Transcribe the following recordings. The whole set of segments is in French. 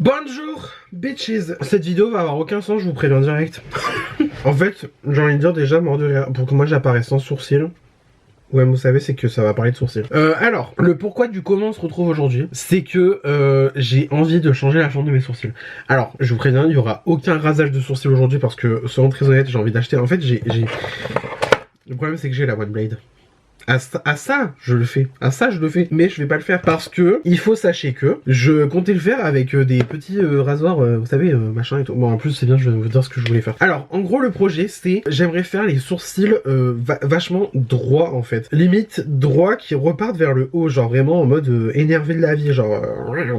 Bonjour bitches. Cette vidéo va avoir aucun sens, je vous préviens direct. En fait, j'ai envie de dire déjà mort de rire. Pour que moi j'apparaisse sans sourcils. Ouais, vous savez, c'est que ça va parler de sourcils. Alors, le pourquoi du comment on se retrouve aujourd'hui, c'est que j'ai envie de changer la forme de mes sourcils. Alors, je vous préviens, il y aura aucun rasage de sourcils aujourd'hui parce que, soyons très honnêtes, j'ai envie d'acheter. En fait, le problème, c'est que j'ai la One Blade. À ça, je le fais. À ça, je le fais. Mais je vais pas le faire parce que il faut sachez que je comptais le faire avec des petits rasoirs, vous savez, machin et tout. Bon, en plus, c'est bien, je vais vous dire ce que je voulais faire. Alors, en gros, le projet, c'est j'aimerais faire les sourcils vachement droits, en fait. Limite droits qui repartent vers le haut, genre vraiment en mode énervé de la vie, genre,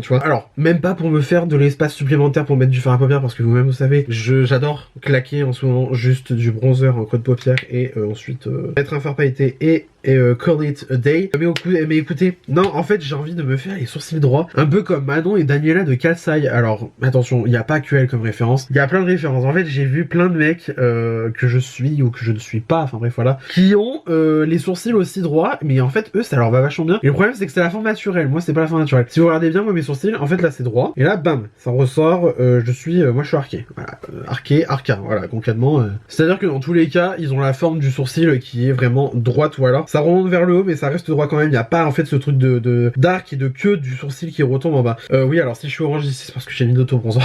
tu vois. Alors, même pas pour me faire de l'espace supplémentaire pour mettre du fard à paupières parce que vous-même, vous savez, j'adore claquer en ce moment juste du bronzer en creux de paupières et ensuite mettre un fard pailleté et call it a day. Mais écoutez, non, en fait, j'ai envie de me faire les sourcils droits, un peu comme Manon et Daniela de Katsai. Alors, attention, il n'y a pas que elle comme référence, il y a plein de références. En fait, j'ai vu plein de mecs que je suis ou que je ne suis pas, enfin bref, voilà, qui ont les sourcils aussi droits, mais en fait, eux, ça leur va vachement bien. Et le problème, c'est que c'est la forme naturelle. Moi, c'est pas la forme naturelle. Si vous regardez bien, moi, mes sourcils, en fait, là, c'est droit. Et là, bam, ça ressort. Moi, je suis arqué. Voilà, arca. Voilà, concrètement. C'est-à-dire que dans tous les cas, ils ont la forme du sourcil qui est vraiment droite ou alors ça remonte vers le haut, mais ça reste droit quand même. Il n'y a pas en fait ce truc d'arc et de queue du sourcil qui retombe en bas. Oui, alors si je suis orange ici, c'est parce que j'ai mis d'auto-bronzant.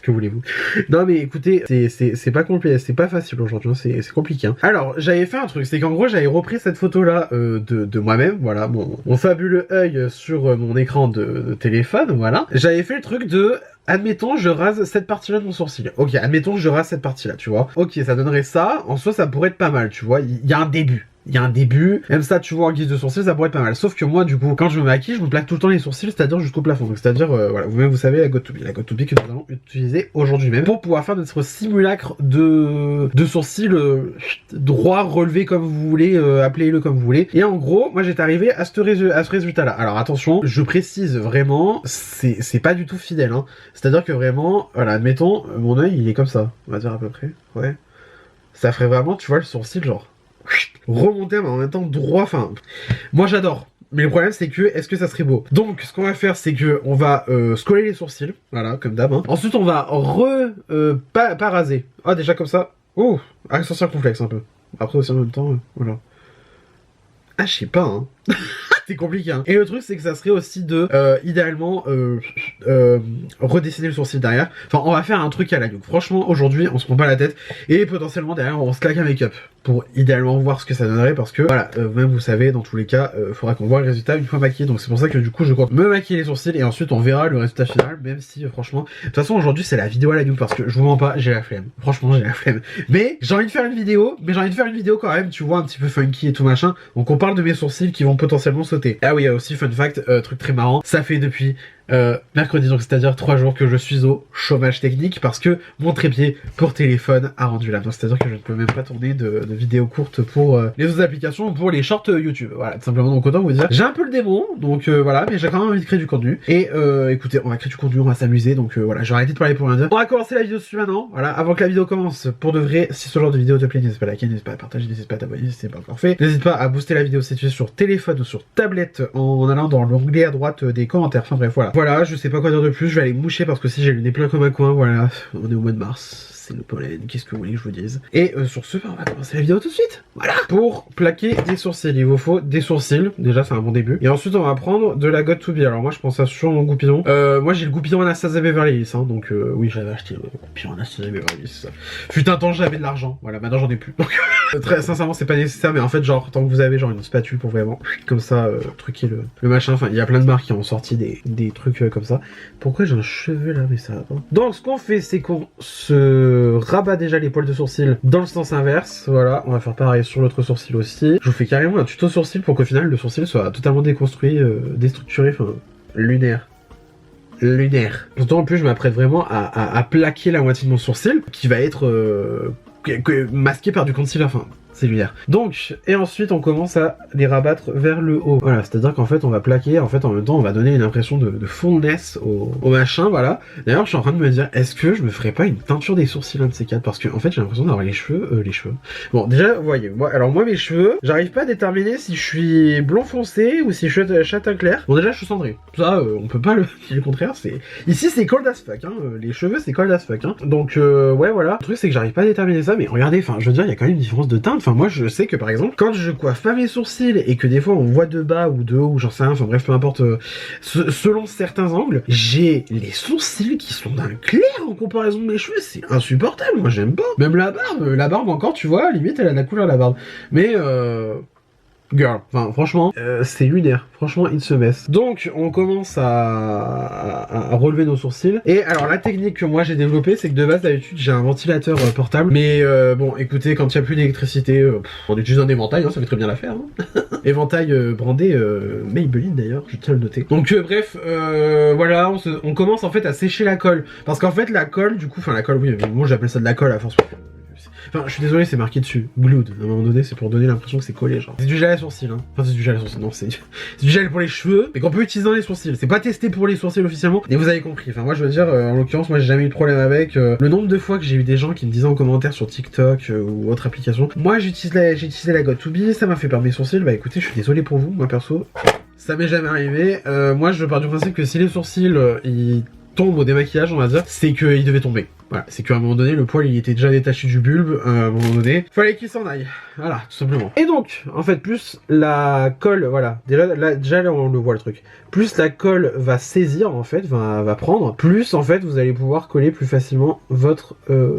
Que voulez-vous? Non mais écoutez, c'est pas compliqué, c'est pas facile aujourd'hui, c'est compliqué. Hein. Alors j'avais fait un truc, c'est qu'en gros j'avais repris cette photo là de moi-même, voilà, mon fabuleux œil sur mon écran de téléphone, voilà. J'avais fait le truc de, admettons je rase cette partie-là de mon sourcil. Ok, admettons que je rase cette partie-là, tu vois. Ok, ça donnerait ça, en soi ça pourrait être pas mal, tu vois, il y a un début. Il y a un début, même ça tu vois en guise de sourcil ça pourrait être pas mal, sauf que moi du coup quand je me maquille je me plaque tout le temps les sourcils, c'est-à-dire jusqu'au plafond, donc c'est-à-dire voilà, vous-même vous savez la Got2b que nous allons utiliser aujourd'hui même pour pouvoir faire notre simulacre de sourcils droit, relevé comme vous voulez, appelez-le comme vous voulez, et en gros moi j'étais arrivé à ce résultat là. Alors attention, je précise vraiment, c'est pas du tout fidèle, hein. C'est-à-dire que vraiment, voilà, admettons, mon œil il est comme ça, on va dire à peu près, ouais, ça ferait vraiment, tu vois, le sourcil genre remonter mais en même temps droit, enfin moi j'adore, mais le problème c'est que est-ce que ça serait beau? Donc ce qu'on va faire c'est que on va se coller les sourcils, voilà, comme d'hab, hein. Ensuite on va pas raser, ah déjà comme ça, oh, accent circonflexe un peu, après aussi en même temps, voilà, ah je sais pas, hein. C'est compliqué, hein. Et le truc c'est que ça serait aussi de idéalement redessiner le sourcil derrière. Enfin on va faire un truc à la Youk. Franchement aujourd'hui on se prend pas la tête et potentiellement derrière on se claque un make-up pour idéalement voir ce que ça donnerait, parce que voilà, même vous savez dans tous les cas faudra qu'on voit le résultat une fois maquillé, donc c'est pour ça que du coup je compte me maquiller les sourcils et ensuite on verra le résultat final, même si franchement de toute façon aujourd'hui c'est la vidéo à la Youk parce que je vous mens pas, j'ai la flemme, franchement j'ai la flemme, mais j'ai envie de faire une vidéo, quand même, tu vois, un petit peu funky et tout machin, donc on parle de mes sourcils qui vont potentiellement sauter. Ah oui, aussi fun fact, truc très marrant, ça fait depuis mercredi, donc c'est-à-dire 3 jours que je suis au chômage technique parce que mon trépied pour téléphone a rendu l'âme. Donc c'est-à-dire que je ne peux même pas tourner de vidéos courtes pour les autres applications ou pour les shorts YouTube. Voilà, tout simplement. Donc autant vous dire, j'ai un peu le démon, donc voilà, mais j'ai quand même envie de créer du contenu. Et écoutez, on va créer du contenu, on va s'amuser, donc voilà, je vais arrêter de parler pour rien dire. On va commencer la vidéo dessus maintenant. Voilà, avant que la vidéo commence, pour de vrai, si ce genre de vidéo te plaît, n'hésite pas à liker, n'hésite pas à partager, n'hésite pas à t'abonner si c'est pas encore fait. N'hésite pas à booster la vidéo si tu es sur téléphone ou sur tablette en allant dans l'onglet à droite des commentaires. Enfin bref, voilà. Voilà, je sais pas quoi dire de plus, je vais aller moucher parce que si j'ai le nez plein comme un coin, voilà, on est au mois de mars, c'est le pollen, qu'est-ce que vous voulez que je vous dise. Et sur ce, on va commencer la vidéo tout de suite. Voilà. Pour plaquer des sourcils, il vous faut des sourcils, déjà c'est un bon début. Et ensuite on va prendre de la Got2b. Alors moi je prends ça sur mon goupillon. Moi j'ai le goupillon Anastasia Beverly Hills, hein, donc oui j'avais acheté le goupillon Anastasia Beverly Hills. Fut un temps j'avais de l'argent, voilà, maintenant j'en ai plus. Donc très sincèrement c'est pas nécessaire, mais en fait genre tant que vous avez genre une spatule pour vraiment comme ça truquer le machin, enfin il y a plein de marques qui ont sorti des trucs comme ça. Pourquoi j'ai un cheveu là, mais ça va pas. Donc ce qu'on fait c'est qu'on se rabat déjà les poils de sourcil dans le sens inverse, voilà, on va faire pareil sur l'autre sourcil aussi. Je vous fais carrément un tuto sourcil pour qu'au final le sourcil soit totalement déconstruit, déstructuré, enfin lunaire. Surtout en plus je m'apprête vraiment à plaquer la moitié de mon sourcil qui va être masqué par du concealer, enfin c'est lunaire. Donc, et ensuite on commence à les rabattre vers le haut. Voilà, c'est-à-dire qu'en fait on va plaquer, en fait en même temps on va donner une impression de fondness au machin, voilà. D'ailleurs je suis en train de me dire, est-ce que je me ferais pas une teinture des sourcils, un de ces quatre, parce que en fait j'ai l'impression d'avoir les cheveux. Bon, déjà, vous voyez, moi mes cheveux, j'arrive pas à déterminer si je suis blond foncé ou si je suis châtain clair. Bon déjà je suis cendré, ça on peut pas le dire le contraire, c'est... Ici c'est cold as fuck, hein. Les cheveux c'est cold as fuck, hein. Donc ouais voilà, le truc c'est que j'arrive pas à déterminer ça, mais regardez, enfin je veux dire, il y a quand même une différence de teinte. Enfin moi je sais que par exemple, quand je coiffe pas mes sourcils et que des fois on voit de bas ou de haut, ou j'en sais rien, enfin bref peu importe, selon certains angles, j'ai les sourcils qui sont d'un clair en comparaison de mes cheveux, c'est insupportable, moi j'aime pas. Même la barbe encore, tu vois, limite elle a la couleur de la barbe. Mais girl, enfin franchement, c'est lunaire, franchement it's a mess. Donc on commence à relever nos sourcils. Et alors la technique que moi j'ai développée, c'est que de base d'habitude j'ai un ventilateur portable. Mais bon écoutez, quand il n'y a plus d'électricité, on utilise un éventail, hein, ça fait très bien l'affaire. Hein. Éventail brandé Maybelline d'ailleurs, je tiens à le noter. Donc bref, voilà, on commence en fait à sécher la colle. Parce qu'en fait la colle, du coup, enfin la colle, oui, moi j'appelle ça de la colle à force. Enfin, je suis désolé, c'est marqué dessus. Glued. À un moment donné, c'est pour donner l'impression que c'est collé, genre. C'est du gel à sourcils, hein. Enfin, c'est du gel à sourcils, non, c'est du gel pour les cheveux, mais qu'on peut utiliser dans les sourcils. C'est pas testé pour les sourcils officiellement, mais vous avez compris. Enfin, moi, je veux dire, en l'occurrence, moi, j'ai jamais eu de problème avec. Le nombre de fois que j'ai eu des gens qui me disaient en commentaire sur TikTok ou autre application, moi, j'ai utilisé la Got2b, ça m'a fait perdre mes sourcils. Bah écoutez, je suis désolé pour vous, moi, perso. Ça m'est jamais arrivé. Moi, je pars du principe que si les sourcils, ils tombent au démaquillage, on va dire, c'est qu'ils devaient tomber. Voilà, c'est qu'à un moment donné, le poil il était déjà détaché du bulbe, à un moment donné, fallait qu'il s'en aille. Voilà, tout simplement. Et donc, en fait, plus la colle, voilà, déjà là on le voit le truc, plus la colle va saisir, en fait, va prendre, plus en fait vous allez pouvoir coller plus facilement votre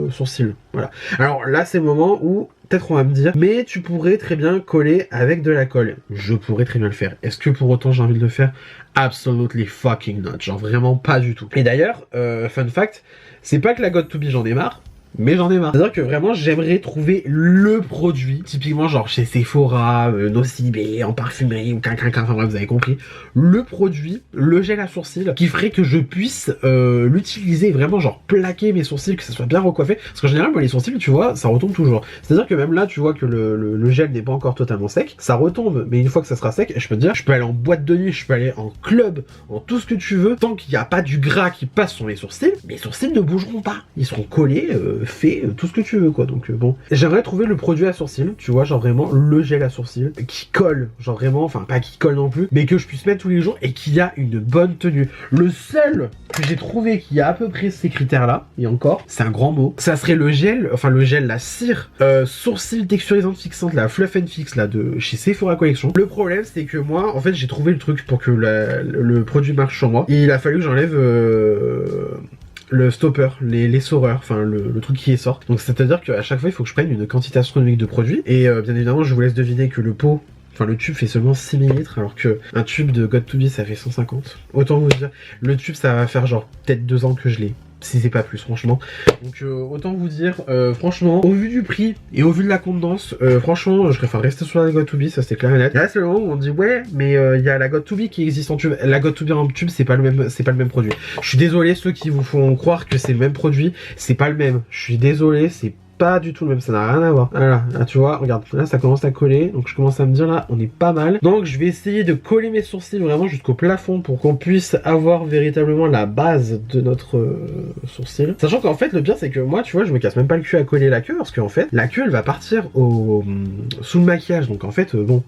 sourcil. Voilà. Alors là, c'est le moment où peut-être on va me dire, mais tu pourrais très bien coller avec de la colle. Je pourrais très bien le faire. Est-ce que pour autant j'ai envie de le faire? Absolutely fucking not. Genre vraiment pas du tout. Et d'ailleurs, fun fact, c'est pas que la Got2b j'en ai marre, mais j'en ai marre. C'est-à-dire que vraiment j'aimerais trouver le produit, typiquement genre chez Sephora, Nocibé, en parfumerie ou enfin bref, vous avez compris, le produit, le gel à sourcils qui ferait que je puisse l'utiliser, vraiment genre plaquer mes sourcils, que ça soit bien recoiffé, parce qu'en général moi les sourcils tu vois ça retombe toujours, c'est-à-dire que même là tu vois que le gel n'est pas encore totalement sec, ça retombe, mais une fois que ça sera sec, je peux te dire, je peux aller en boîte de nuit, je peux aller en club, en tout ce que tu veux, tant qu'il n'y a pas du gras qui passe sur mes sourcils ne bougeront pas, ils seront collés, fait tout ce que tu veux quoi. Donc bon, j'aimerais trouver le produit à sourcils, tu vois, genre vraiment le gel à sourcils qui colle, genre vraiment, enfin pas qui colle non plus, mais que je puisse mettre tous les jours et qui a une bonne tenue. Le seul que j'ai trouvé qui a à peu près ces critères là, et encore c'est un grand mot, ça serait le gel, la cire sourcils texturisante fixante, la Fluff and Fix là de chez Sephora Collection. Le problème c'est que moi en fait j'ai trouvé le truc pour que le produit marche sur moi, et il a fallu que j'enlève le stopper, les soreurs, enfin le truc qui est sort. Donc c'est-à-dire qu'à chaque fois il faut que je prenne une quantité astronomique de produits, et bien évidemment je vous laisse deviner que le pot, enfin le tube fait seulement 6 ml, alors que un tube de Got2b ça fait 150. Autant vous dire, le tube ça va faire genre peut-être 2 ans que je l'ai, si c'est pas plus franchement. Donc autant vous dire, franchement, au vu du prix et au vu de la contenance, franchement je préfère rester sur la Got2b, ça c'est clair et net. Et là c'est le moment où on dit ouais mais il y a la Got2b qui existe en tube. La Got2b en tube c'est pas le même produit. Je suis désolé ceux qui vous font croire que c'est le même produit, c'est pas le même. Je suis désolé, c'est pas du tout le même, ça n'a rien à voir. Voilà, là tu vois, regarde, là ça commence à coller, donc je commence à me dire là, on est pas mal. Donc je vais essayer de coller mes sourcils vraiment jusqu'au plafond pour qu'on puisse avoir véritablement la base de notre sourcil. Sachant qu'en fait le pire c'est que moi tu vois, je me casse même pas le cul à coller la queue, parce qu'en fait la queue elle va partir sous le maquillage, donc en fait bon,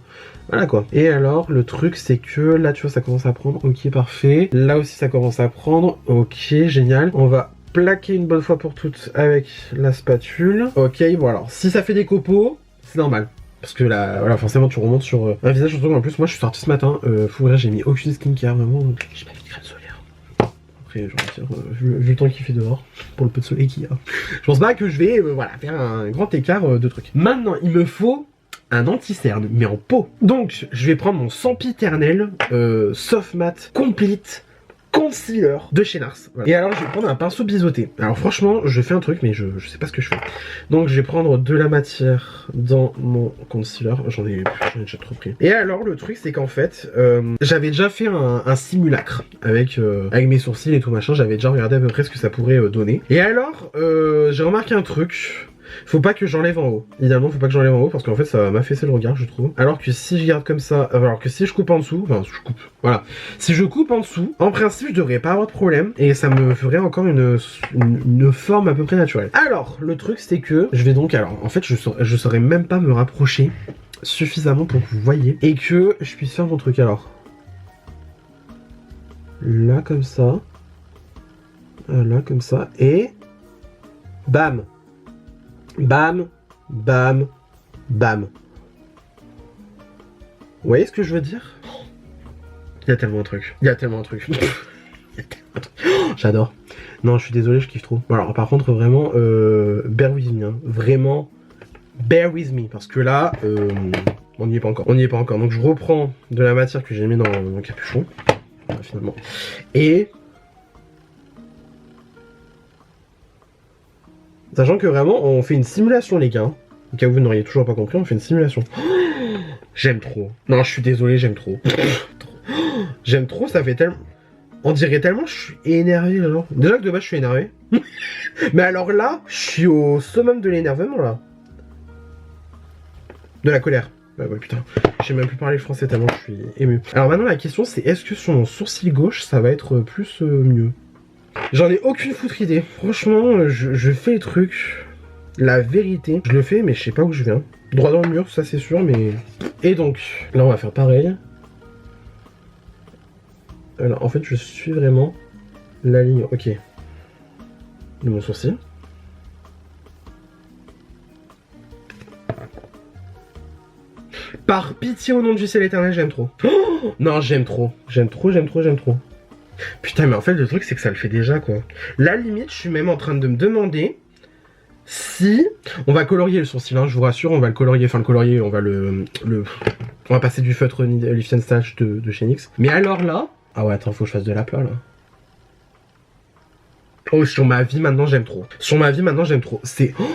voilà quoi. Et alors le truc c'est que là tu vois ça commence à prendre, ok parfait. Là aussi ça commence à prendre, ok génial. On va plaquer une bonne fois pour toutes avec la spatule. Ok, bon alors, si ça fait des copeaux, c'est normal. Parce que là, voilà, forcément tu remontes sur un visage, surtout en plus, moi je suis sorti ce matin, faut vrai, j'ai mis aucune skincare, vraiment, j'ai pas mis de crème solaire. Après, j'ai envie de dire, vu le temps qu'il fait dehors, pour le peu de soleil qu'il y a, je pense pas que je vais, voilà, faire un grand écart de trucs. Maintenant, il me faut un anti-cerne, mais en pot. Donc, je vais prendre mon sempiternel Soft Matte Complete Concealer de chez Nars. Voilà. Et alors je vais prendre un pinceau biseauté. Alors franchement je fais un truc mais je sais pas ce que je fais. Donc je vais prendre de la matière dans mon concealer. J'en ai déjà trop pris. Et alors le truc c'est qu'en fait j'avais déjà fait un simulacre avec mes sourcils et tout machin. J'avais déjà regardé à peu près ce que ça pourrait donner. Et alors j'ai remarqué un truc. Faut pas que j'enlève en haut. Idéalement, faut pas que j'enlève en haut parce qu'en fait, ça va m'affaisser le regard, je trouve. Alors que si je garde comme ça, alors que si je coupe en dessous, enfin, je coupe, voilà. Si je coupe en dessous, en principe, je devrais pas avoir de problème et ça me ferait encore une forme à peu près naturelle. Alors, le truc, c'est que je vais donc, alors, en fait, je saurais même pas me rapprocher suffisamment pour que vous voyez et que je puisse faire mon truc. Alors, là, comme ça, là, comme ça, et bam, bam, bam, bam. Vous voyez ce que je veux dire? Il y a tellement de trucs. Il y a tellement de trucs. J'adore. Non, je suis désolé, je kiffe trop. Bon, alors, par contre, vraiment, bear with me. Hein. Vraiment, bear with me. Parce que là, on n'y est pas encore. On n'y est pas encore. Donc, je reprends de la matière que j'ai mis dans le capuchon. Finalement. Et... sachant que vraiment, on fait une simulation, les gars. Au cas où vous n'auriez toujours pas compris, on fait une simulation. J'aime trop. Non, je suis désolé, j'aime trop. J'aime trop, ça fait tellement... on dirait tellement que je suis énervé, genre. Déjà que de base, je suis énervé. Mais alors là, je suis au summum de l'énervement, là. De la colère. Bah ouais, putain. Je sais même plus parler le français tellement je suis ému. Alors maintenant, la question, c'est est-ce que sur mon sourcil gauche, ça va être plus mieux? J'en ai aucune foutre idée. Franchement, je fais le truc. La vérité, je le fais, mais je sais pas où je viens. Droit dans le mur, ça c'est sûr, mais... Et donc, là on va faire pareil. Alors, en fait, je suis vraiment la ligne, ok, de mon sourcil. Par pitié, au nom du ciel éternel, j'aime trop. Oh non, j'aime trop. J'aime trop, j'aime trop, j'aime trop. Putain, mais en fait, le truc, c'est que ça le fait déjà, quoi. La limite, je suis même en train de me demander... si... on va colorier le sourcil, hein, je vous rassure, on va le colorier, enfin le colorier, on va on va passer du feutre Lift and Stitch de chez NYX. Mais alors là... ah ouais, attends, faut que je fasse de l'aplat, là. Oh, sur ma vie, maintenant, j'aime trop. Sur ma vie, maintenant, j'aime trop. C'est... oh,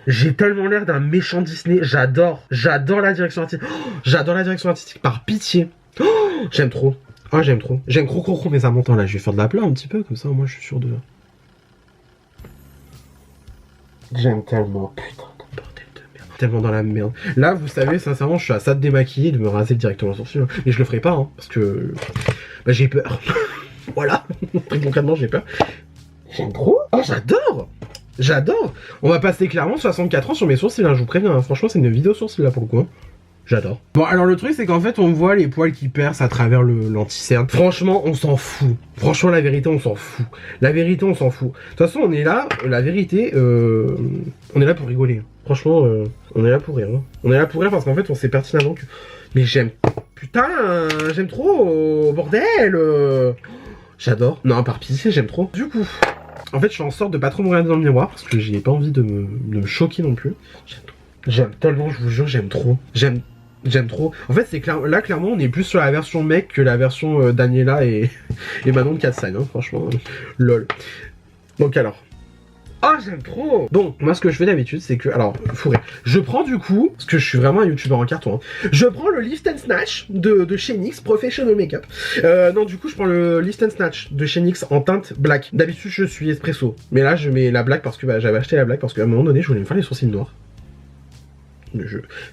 j'ai tellement l'air d'un méchant Disney. J'adore. J'adore la direction artistique. Oh, j'adore la direction artistique, par pitié. Oh, j'aime trop. Ah, oh, j'aime trop. J'aime trop, mais ça m'entend, là. Je vais faire de l'aplat un petit peu, comme ça, moi, je suis sûr de... j'aime tellement, putain, bordel de merde. Tellement dans la merde. Là, vous savez, sincèrement, je suis à ça de démaquiller, de me raser directement le sourcil. Mais je le ferai pas, hein, parce que... bah, j'ai peur. Voilà. Très concrètement, j'ai peur. J'aime trop. Oh, j'adore. J'adore. On va passer clairement 64 ans sur mes sourcils, hein, je vous préviens. Hein. Franchement, c'est une vidéo sourcils, là, pour le coup. Hein. J'adore. Bon, alors le truc, c'est qu'en fait, on voit les poils qui percent à travers l'anti-cerne. Franchement, on s'en fout. Franchement, la vérité, on s'en fout. La vérité, on s'en fout. De toute façon, on est là, la vérité, on est là pour rigoler. Franchement, on est là pour rire. Hein. On est là pour rire parce qu'en fait, on sait pertinemment que... mais j'aime... putain, j'aime trop, bordel. J'adore. Non, par pitié, j'aime trop. Du coup... en fait, je fais en sorte de pas trop me regarder dans le miroir parce que j'ai pas envie de me choquer non plus. J'aime tellement, je vous jure, j'aime trop. J'aime trop. En fait, c'est là, clairement, on est plus sur la version mec que la version Daniela et Manon de Katsai, hein, franchement. Lol. Donc alors. Ah, oh, j'aime trop. Donc, moi, ce que je fais d'habitude, c'est que... alors, fourré. Je prends du coup, parce que je suis vraiment un youtubeur en carton, hein, je prends le Lift and Snatch de chez NYX Professional Makeup. Non, du coup, je prends le Lift and Snatch de chez NYX en teinte black. D'habitude, je suis espresso. Mais là, je mets la black parce que bah, j'avais acheté la black parce qu'à un moment donné, je voulais me faire les sourcils noirs.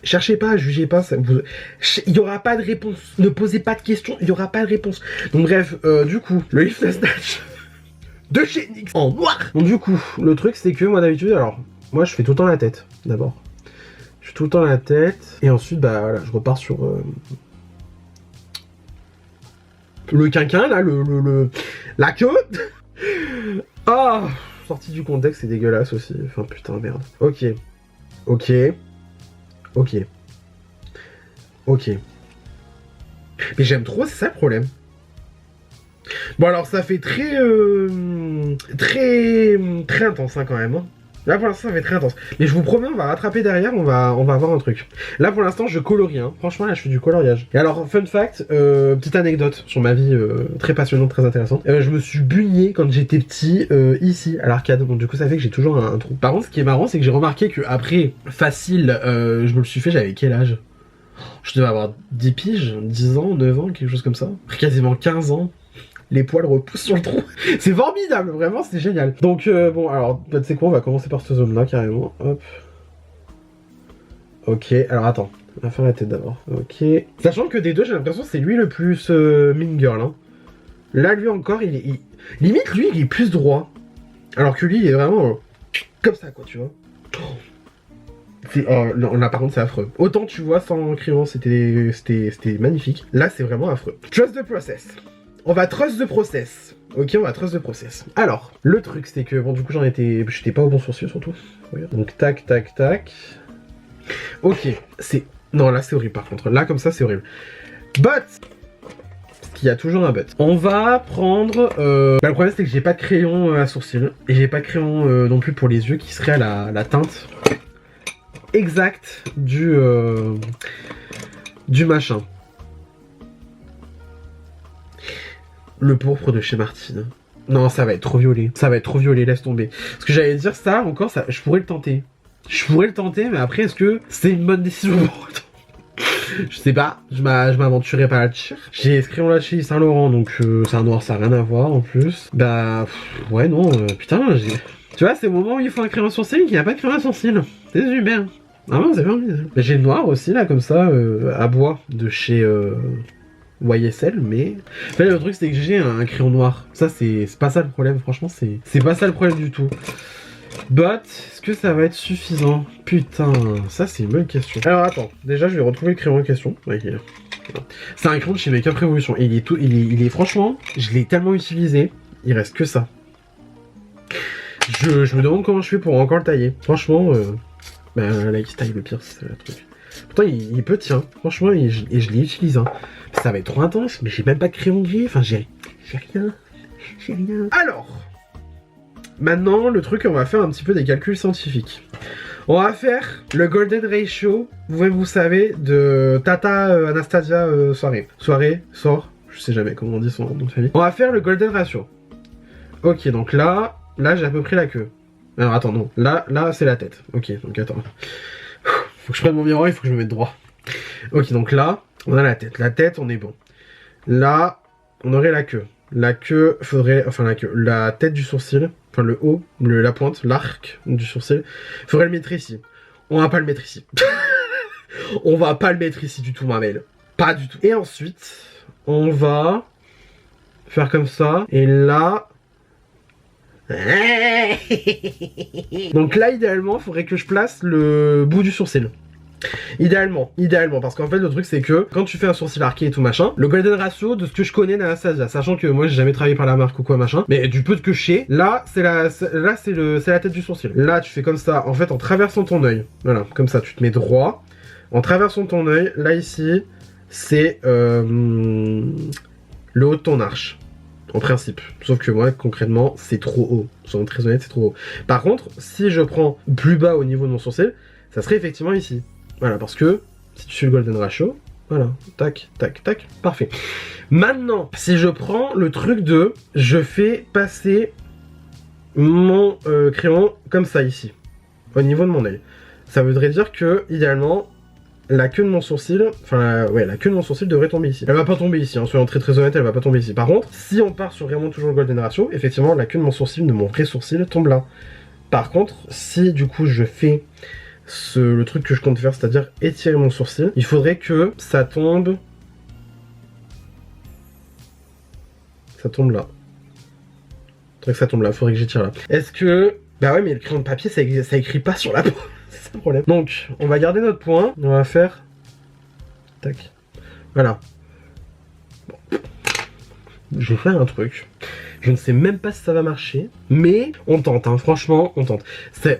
Cherchez pas, jugez pas, il y aura pas de réponse. Ne posez pas de questions, il y aura pas de réponse. Donc bref, du coup, le Lift and Snatch de chez NYX en noir. Donc du coup, le truc c'est que moi d'habitude, alors, moi je fais tout le temps la tête, d'abord. Je fais tout le temps la tête, et ensuite, bah voilà, je repars sur le quinquin, là, la queue. Ah, sorti du contexte, c'est dégueulasse aussi. Enfin, putain, merde. Ok. Ok. Ok. Ok. Mais j'aime trop, c'est ça le problème. Bon alors ça fait très intense hein, quand même. Hein. Là pour l'instant ça fait très intense. Mais je vous promets on va rattraper derrière, on va avoir un truc. Là pour l'instant je colorie. Hein. Franchement là je fais du coloriage. Et alors fun fact, petite anecdote sur ma vie très passionnante, très intéressante. Je me suis baigné quand j'étais petit ici à l'arcade. Donc du coup ça fait que j'ai toujours un trou. Par contre ce qui est marrant c'est que j'ai remarqué que après facile je me le suis fait, j'avais quel âge? Je devais avoir 10 piges, 10 ans, 9 ans, quelque chose comme ça. Quasiment 15 ans. Les poils repoussent sur le trou. C'est formidable, vraiment, c'est génial. Donc, bon, alors, tu sais quoi, on va commencer par cette zone-là, carrément. Hop. Ok, alors attends. On va faire la tête d'abord. Ok. Sachant que des deux, j'ai l'impression que c'est lui le plus mean girl. Hein. Là, lui encore, limite, lui, il est plus droit. Alors que lui, il est vraiment comme ça, quoi, tu vois. Oh, non, là, par contre, c'est affreux. Autant, tu vois, sans crayon, c'était magnifique. Là, c'est vraiment affreux. Trust the process. On va trust the process. Ok, on va trust the process. Alors, le truc, c'était que, bon, du coup, j'étais pas au bon sourcil, surtout. Donc, tac, tac, tac. Ok, non, là, c'est horrible, par contre. Là, comme ça, c'est horrible. But, parce qu'il y a toujours un but. On va prendre... le problème, c'est que j'ai pas de crayon à sourcil. Et j'ai pas de crayon non plus pour les yeux qui serait à la teinte exacte du machin. Le pourpre de chez Martine. Non, ça va être trop violet. Ça va être trop violet, laisse tomber. Parce que j'allais dire ça, encore, ça, je pourrais le tenter. Je pourrais le tenter, mais après, est-ce que c'est une bonne décision pour autant? Je sais pas, je m'aventurerai pas là-dessus. J'ai ce crayon là chez Saint Laurent, donc c'est un noir, ça n'a rien à voir en plus. Bah, ouais, non, putain, tu vois, c'est le moment où il faut un crayon sourcil qui n'a pas de crayon sourcil. C'est super. Ah non, c'est bien. J'ai le noir aussi, là, comme ça, à bois, de chez YSL, mais... En fait, le truc, c'est que j'ai un crayon noir. Ça, c'est pas ça le problème, franchement, c'est pas ça le problème du tout. But, est-ce que ça va être suffisant? Putain, ça c'est une bonne question. Alors attends, déjà je vais retrouver le crayon en question. Ouais, c'est un crayon de chez Makeup Revolution. Et il est franchement, je l'ai tellement utilisé, il reste que ça. Je me demande comment je fais pour encore le tailler. Franchement, bah là il se taille le pire, c'est le truc. Pourtant il est petit, hein. Franchement, et je l'ai utilisé. Hein. Ça va être trop intense, mais j'ai même pas de crayon gris, enfin j'ai rien. J'ai rien. Alors... Maintenant, le truc, on va faire un petit peu des calculs scientifiques. On va faire le Golden Ratio, vous savez, de Tata Anastasia Soirée. Soirée, sort, je sais jamais comment on dit son nom de famille. On va faire le Golden Ratio. Ok, donc là j'ai à peu près la queue. Alors attends, non, là c'est la tête. Ok, donc attends. Faut que je prenne mon miroir, il faut que je me mette droit. Ok, donc là, on a la tête. La tête, on est bon. Là, on aurait la queue. La queue, faudrait... Enfin, la queue. La tête du sourcil, enfin le haut, la pointe, l'arc du sourcil, faudrait le mettre ici. On va pas le mettre ici. On va pas le mettre ici du tout, ma belle. Pas du tout. Et ensuite, on va faire comme ça. Et là... Donc là, idéalement, il faudrait que je place le bout du sourcil. Idéalement, parce qu'en fait le truc c'est que quand tu fais un sourcil arqué et tout machin, le Golden Ratio de ce que je connais d'Anastasia, sachant que moi j'ai jamais travaillé par la marque ou quoi machin, mais du peu que je sais, là c'est la tête du sourcil. Là tu fais comme ça, en fait en traversant ton œil, voilà, comme ça tu te mets droit, en traversant ton œil, là ici c'est le haut de ton arche. En principe, sauf que moi concrètement c'est trop haut, soyons très honnêtes, c'est trop haut. Par contre, si je prends plus bas au niveau de mon sourcil, ça serait effectivement ici. Voilà, parce que si tu suis le Golden Ratio, voilà, tac, tac, tac, parfait. Maintenant, si je prends le truc de, je fais passer mon crayon comme ça ici, au niveau de mon œil. Ça voudrait dire que, idéalement, la queue de mon sourcil, la queue de mon sourcil devrait tomber ici. Elle va pas tomber ici, hein, soyons très honnêtes, elle va pas tomber ici. Par contre, si on part sur vraiment toujours le Golden Ratio, effectivement, la queue de mon sourcil, de mon vrai sourcil, tombe là. Par contre, si du coup je fais le truc que je compte faire, c'est-à-dire étirer mon sourcil, il faudrait que ça tombe... Ça tombe là. Il faudrait que ça tombe là, il faudrait que j'étire là. Est-ce que... Bah ouais, mais le crayon de papier, ça écrit pas sur la peau. C'est ça le problème. Donc, on va garder notre point. On va faire... Tac. Voilà. Bon. Je vais faire un truc. Je ne sais même pas si ça va marcher. Mais on tente, hein. Franchement, on tente.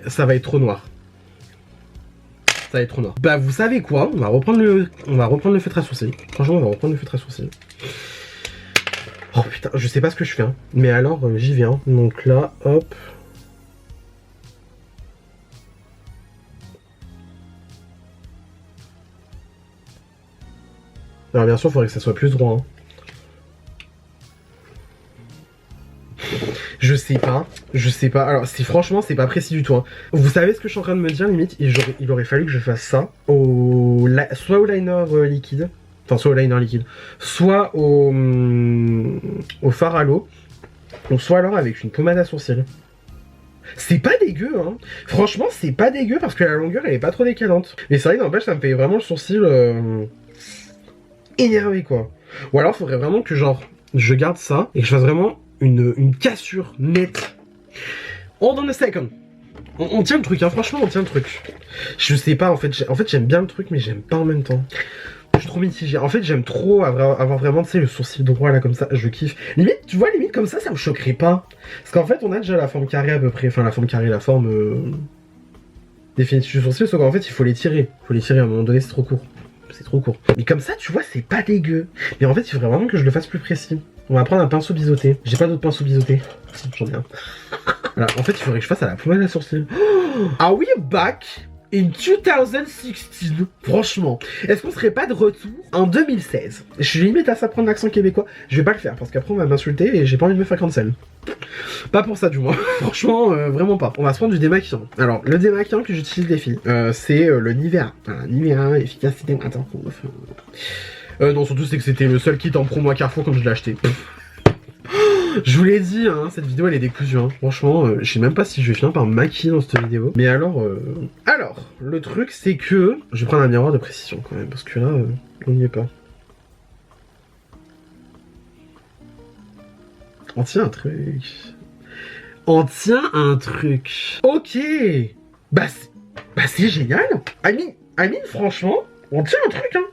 Ça va être trop noir. Ça va être trop noir. Bah vous savez quoi, on va reprendre le feutre à sourcil. Franchement on va reprendre le feutre à sourcil. Oh putain, je sais pas ce que je fais hein. Mais alors j'y viens. Donc là, hop. Alors bien sûr il faudrait que ça soit plus droit hein. Je sais pas. Alors, franchement, c'est pas précis du tout. Hein. Vous savez ce que je suis en train de me dire, limite, il aurait fallu que je fasse ça soit au liner liquide, enfin, soit au liner liquide, soit au fard à l'eau, ou soit alors avec une pommade à sourcils. C'est pas dégueu, hein. Franchement, c'est pas dégueu parce que la longueur, elle est pas trop décalante. Mais c'est vrai que n'empêche, ça me fait vraiment le sourcil énervé, quoi. Ou alors, faudrait vraiment que, genre, je garde ça et que je fasse vraiment une cassure nette. Hold on a second. On tient le truc, hein. Franchement, on tient le truc. Je sais pas, en fait, j'aime bien le truc, mais j'aime pas en même temps. Je suis trop mitigé. En fait, j'aime trop avoir vraiment, tu sais, le sourcil droit, là, comme ça. Je kiffe. Limite, tu vois, limite, comme ça me choquerait pas. Parce qu'en fait, on a déjà la forme carrée à peu près. Enfin, la forme carrée, la forme définitive du sourcil. Sauf qu'en fait, il faut les tirer. Il faut les tirer à un moment donné, c'est trop court. C'est trop court. Mais comme ça, tu vois, c'est pas dégueu. Mais en fait, il faudrait vraiment que je le fasse plus précis. On va prendre un pinceau biseauté. J'ai pas d'autre pinceau biseauté. J'en ai un. Voilà, en fait, il faudrait que je fasse à la pommade à sourcil. Are we back in 2016? Franchement, est-ce qu'on serait pas de retour en 2016? Je suis limite à ça prendre l'accent québécois. Je vais pas le faire parce qu'après on va m'insulter et j'ai pas envie de me faire cancel. Pas pour ça du moins. Franchement, vraiment pas. On va se prendre du démaquillant. Alors, le démaquillant que j'utilise les filles, c'est le Nivea. Nivea, efficacité. Attends. Non, surtout c'est que c'était le seul kit en promo à Carrefour quand je l'ai acheté. Je vous l'ai dit, hein, cette vidéo elle est décousue, hein. Franchement, je sais même pas si je vais finir par me maquiller dans cette vidéo. Mais alors, le truc c'est que... Je vais prendre un miroir de précision quand même, parce que là, on n'y est pas. On tient un truc. On tient un truc. Ok. Bah c'est génial. Amine, franchement, on tient un truc, hein.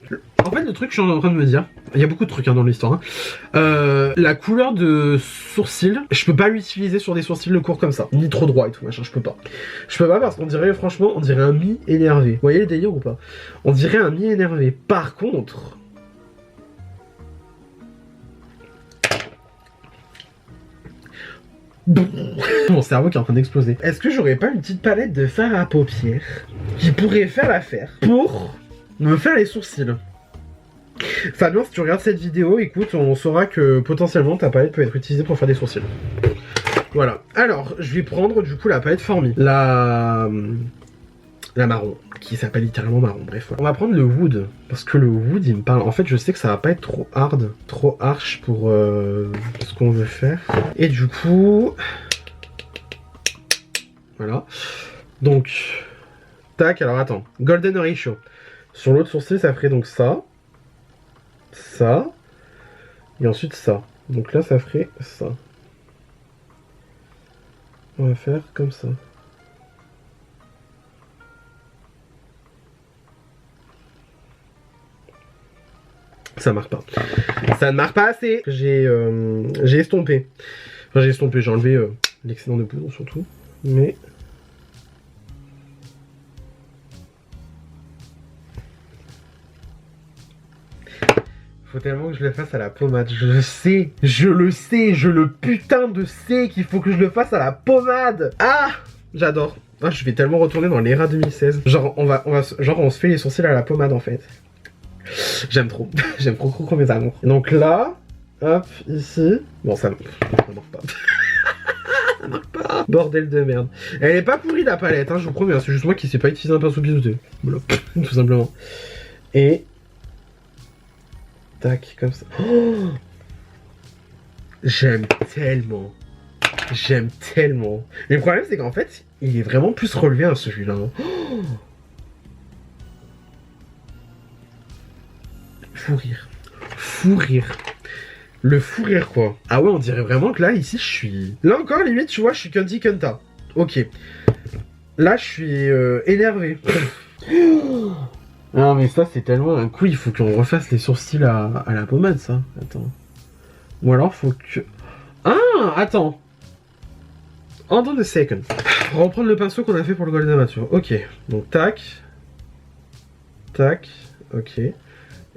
En fait, le truc, je suis en train de me dire, il y a beaucoup de trucs hein, dans l'histoire. Hein. La couleur de sourcil, je peux pas l'utiliser sur des sourcils de court comme ça, ni trop droit et tout, machin, je peux pas. Je peux pas parce qu'on dirait, franchement, on dirait un mi énervé. Vous voyez le délire ou pas? On dirait un mi énervé. Par contre... Mon cerveau qui est en train d'exploser. Est-ce que j'aurais pas une petite palette de fard à paupières qui pourrait faire l'affaire pour me faire les sourcils? Fabien, si tu regardes cette vidéo, écoute, on saura que potentiellement ta palette peut être utilisée pour faire des sourcils. Voilà. Alors, je vais prendre du coup la palette Formi. La marron, qui s'appelle littéralement marron, bref. Voilà. On va prendre le wood, parce que le wood, il me parle. En fait, je sais que ça va pas être trop hard, trop harsh pour ce qu'on veut faire. Et du coup... Voilà. Donc... Tac, alors attends. Golden ratio. Sur l'autre sourcil, ça ferait donc ça. Ça. Et ensuite ça. Donc là, ça ferait ça. On va faire comme ça. Ça marche pas. Ça ne marche pas assez. J'ai estompé. Enfin, j'ai estompé, j'ai enlevé l'excédent de poudre surtout. Mais... Faut tellement que je le fasse à la pommade. Je le sais, je le putain de sais qu'il faut que je le fasse à la pommade. Ah, j'adore. Ah, je vais tellement retourner dans l'ERA 2016. Genre, on se fait les sourcils à la pommade en fait. J'aime trop. J'aime trop mes amours. Donc là, hop, ici. Bon, ça marche pas. Ça marche pas. Bordel de merde. Elle est pas pourrie la palette, hein, je vous promets. C'est juste moi qui sais pas utiliser un pinceau biseauté. Voilà, tout simplement. Et... Tac, comme ça. Oh, j'aime tellement. J'aime tellement. Mais le problème, c'est qu'en fait, il est vraiment plus relevé à celui-là. Oh, fou rire. Fou rire. Le fou rire, quoi. Ah ouais, on dirait vraiment que là, ici, je suis... Là encore, limite, tu vois, je suis Cunty Cunta. Ok. Là, je suis énervé. Non mais ça c'est tellement un coup, il faut qu'on refasse les sourcils à la pommade ça. Attends. Ou alors faut que... Ah attends. Hold on a second. On va reprendre le pinceau qu'on a fait pour le Golden Mature. Ok. Donc tac. Tac. Ok.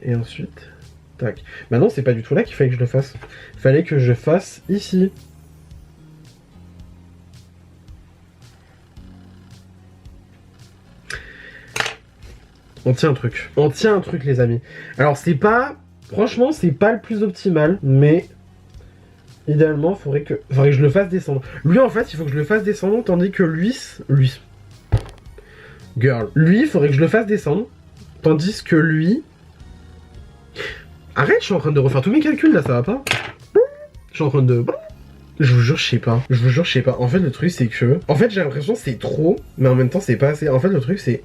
Et ensuite... Tac. Bah non c'est pas du tout là qu'il fallait que je le fasse. Il fallait que je fasse ici. On tient un truc. On tient un truc, les amis. Alors, c'est pas... Franchement, c'est pas le plus optimal, mais... Idéalement, faudrait que je le fasse descendre. Lui, en fait, il faut que je le fasse descendre, tandis que lui... Girl. Lui, il faudrait que je le fasse descendre, tandis que lui... Arrête, je suis en train de refaire tous mes calculs, là, ça va pas? Je suis en train de... Je vous jure, je sais pas. Je vous jure, je sais pas. En fait, le truc, c'est que... En fait, j'ai l'impression que c'est trop, mais en même temps, c'est pas assez. En fait, le truc, c'est...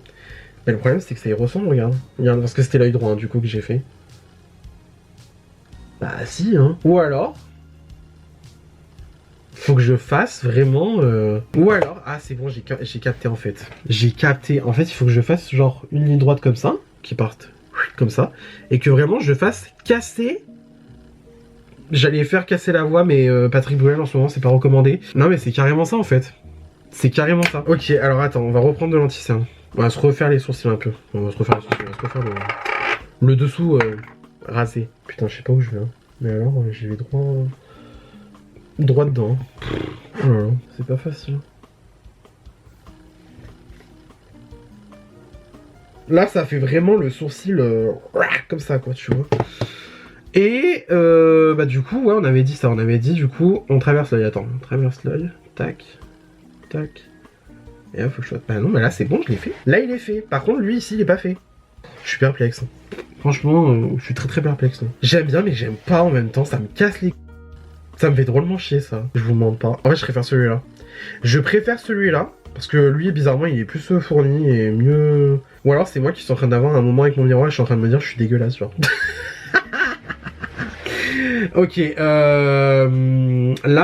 Mais le problème, c'est que ça y ressemble, regarde. Regarde, parce que c'était l'œil droit, hein, du coup, que j'ai fait. Bah, si, hein. Ou alors... Faut que je fasse vraiment... Ou alors... Ah, c'est bon, j'ai capté, en fait. J'ai capté. En fait, il faut que je fasse, genre, une ligne droite comme ça, qui parte comme ça, et que vraiment, je fasse casser... J'allais faire casser la voix, mais Patrick Bruel, en ce moment, c'est pas recommandé. Non, mais c'est carrément ça, en fait. C'est carrément ça. Ok, alors attends, on va reprendre de l'anti-cerne. On va se refaire les sourcils un peu. On va se refaire les sourcils, on va se refaire le dessous rasé. Putain, je sais pas où je vais. Hein. Mais alors, j'y vais droit dedans. Oh là là, c'est pas facile. Là, ça fait vraiment le sourcil comme ça, quoi, tu vois. Et bah du coup, ouais, on avait dit ça. On avait dit, du coup, on traverse l'œil. Attends, on traverse l'œil. Tac. Tac. Et là, faut que je fasse... Bah non, mais là, c'est bon, je l'ai fait. Là, il est fait. Par contre, lui, ici, il est pas fait. Je suis perplexe. Franchement, je suis très très perplexe. J'aime bien, mais j'aime pas en même temps. Ça me casse les... Ça me fait drôlement chier, ça. Je vous mens pas. En fait, je préfère celui-là. Je préfère celui-là. Parce que lui, bizarrement, il est plus fourni et mieux... Ou alors, c'est moi qui suis en train d'avoir un moment avec mon miroir et je suis en train de me dire, je suis dégueulasse, genre. Ok, là,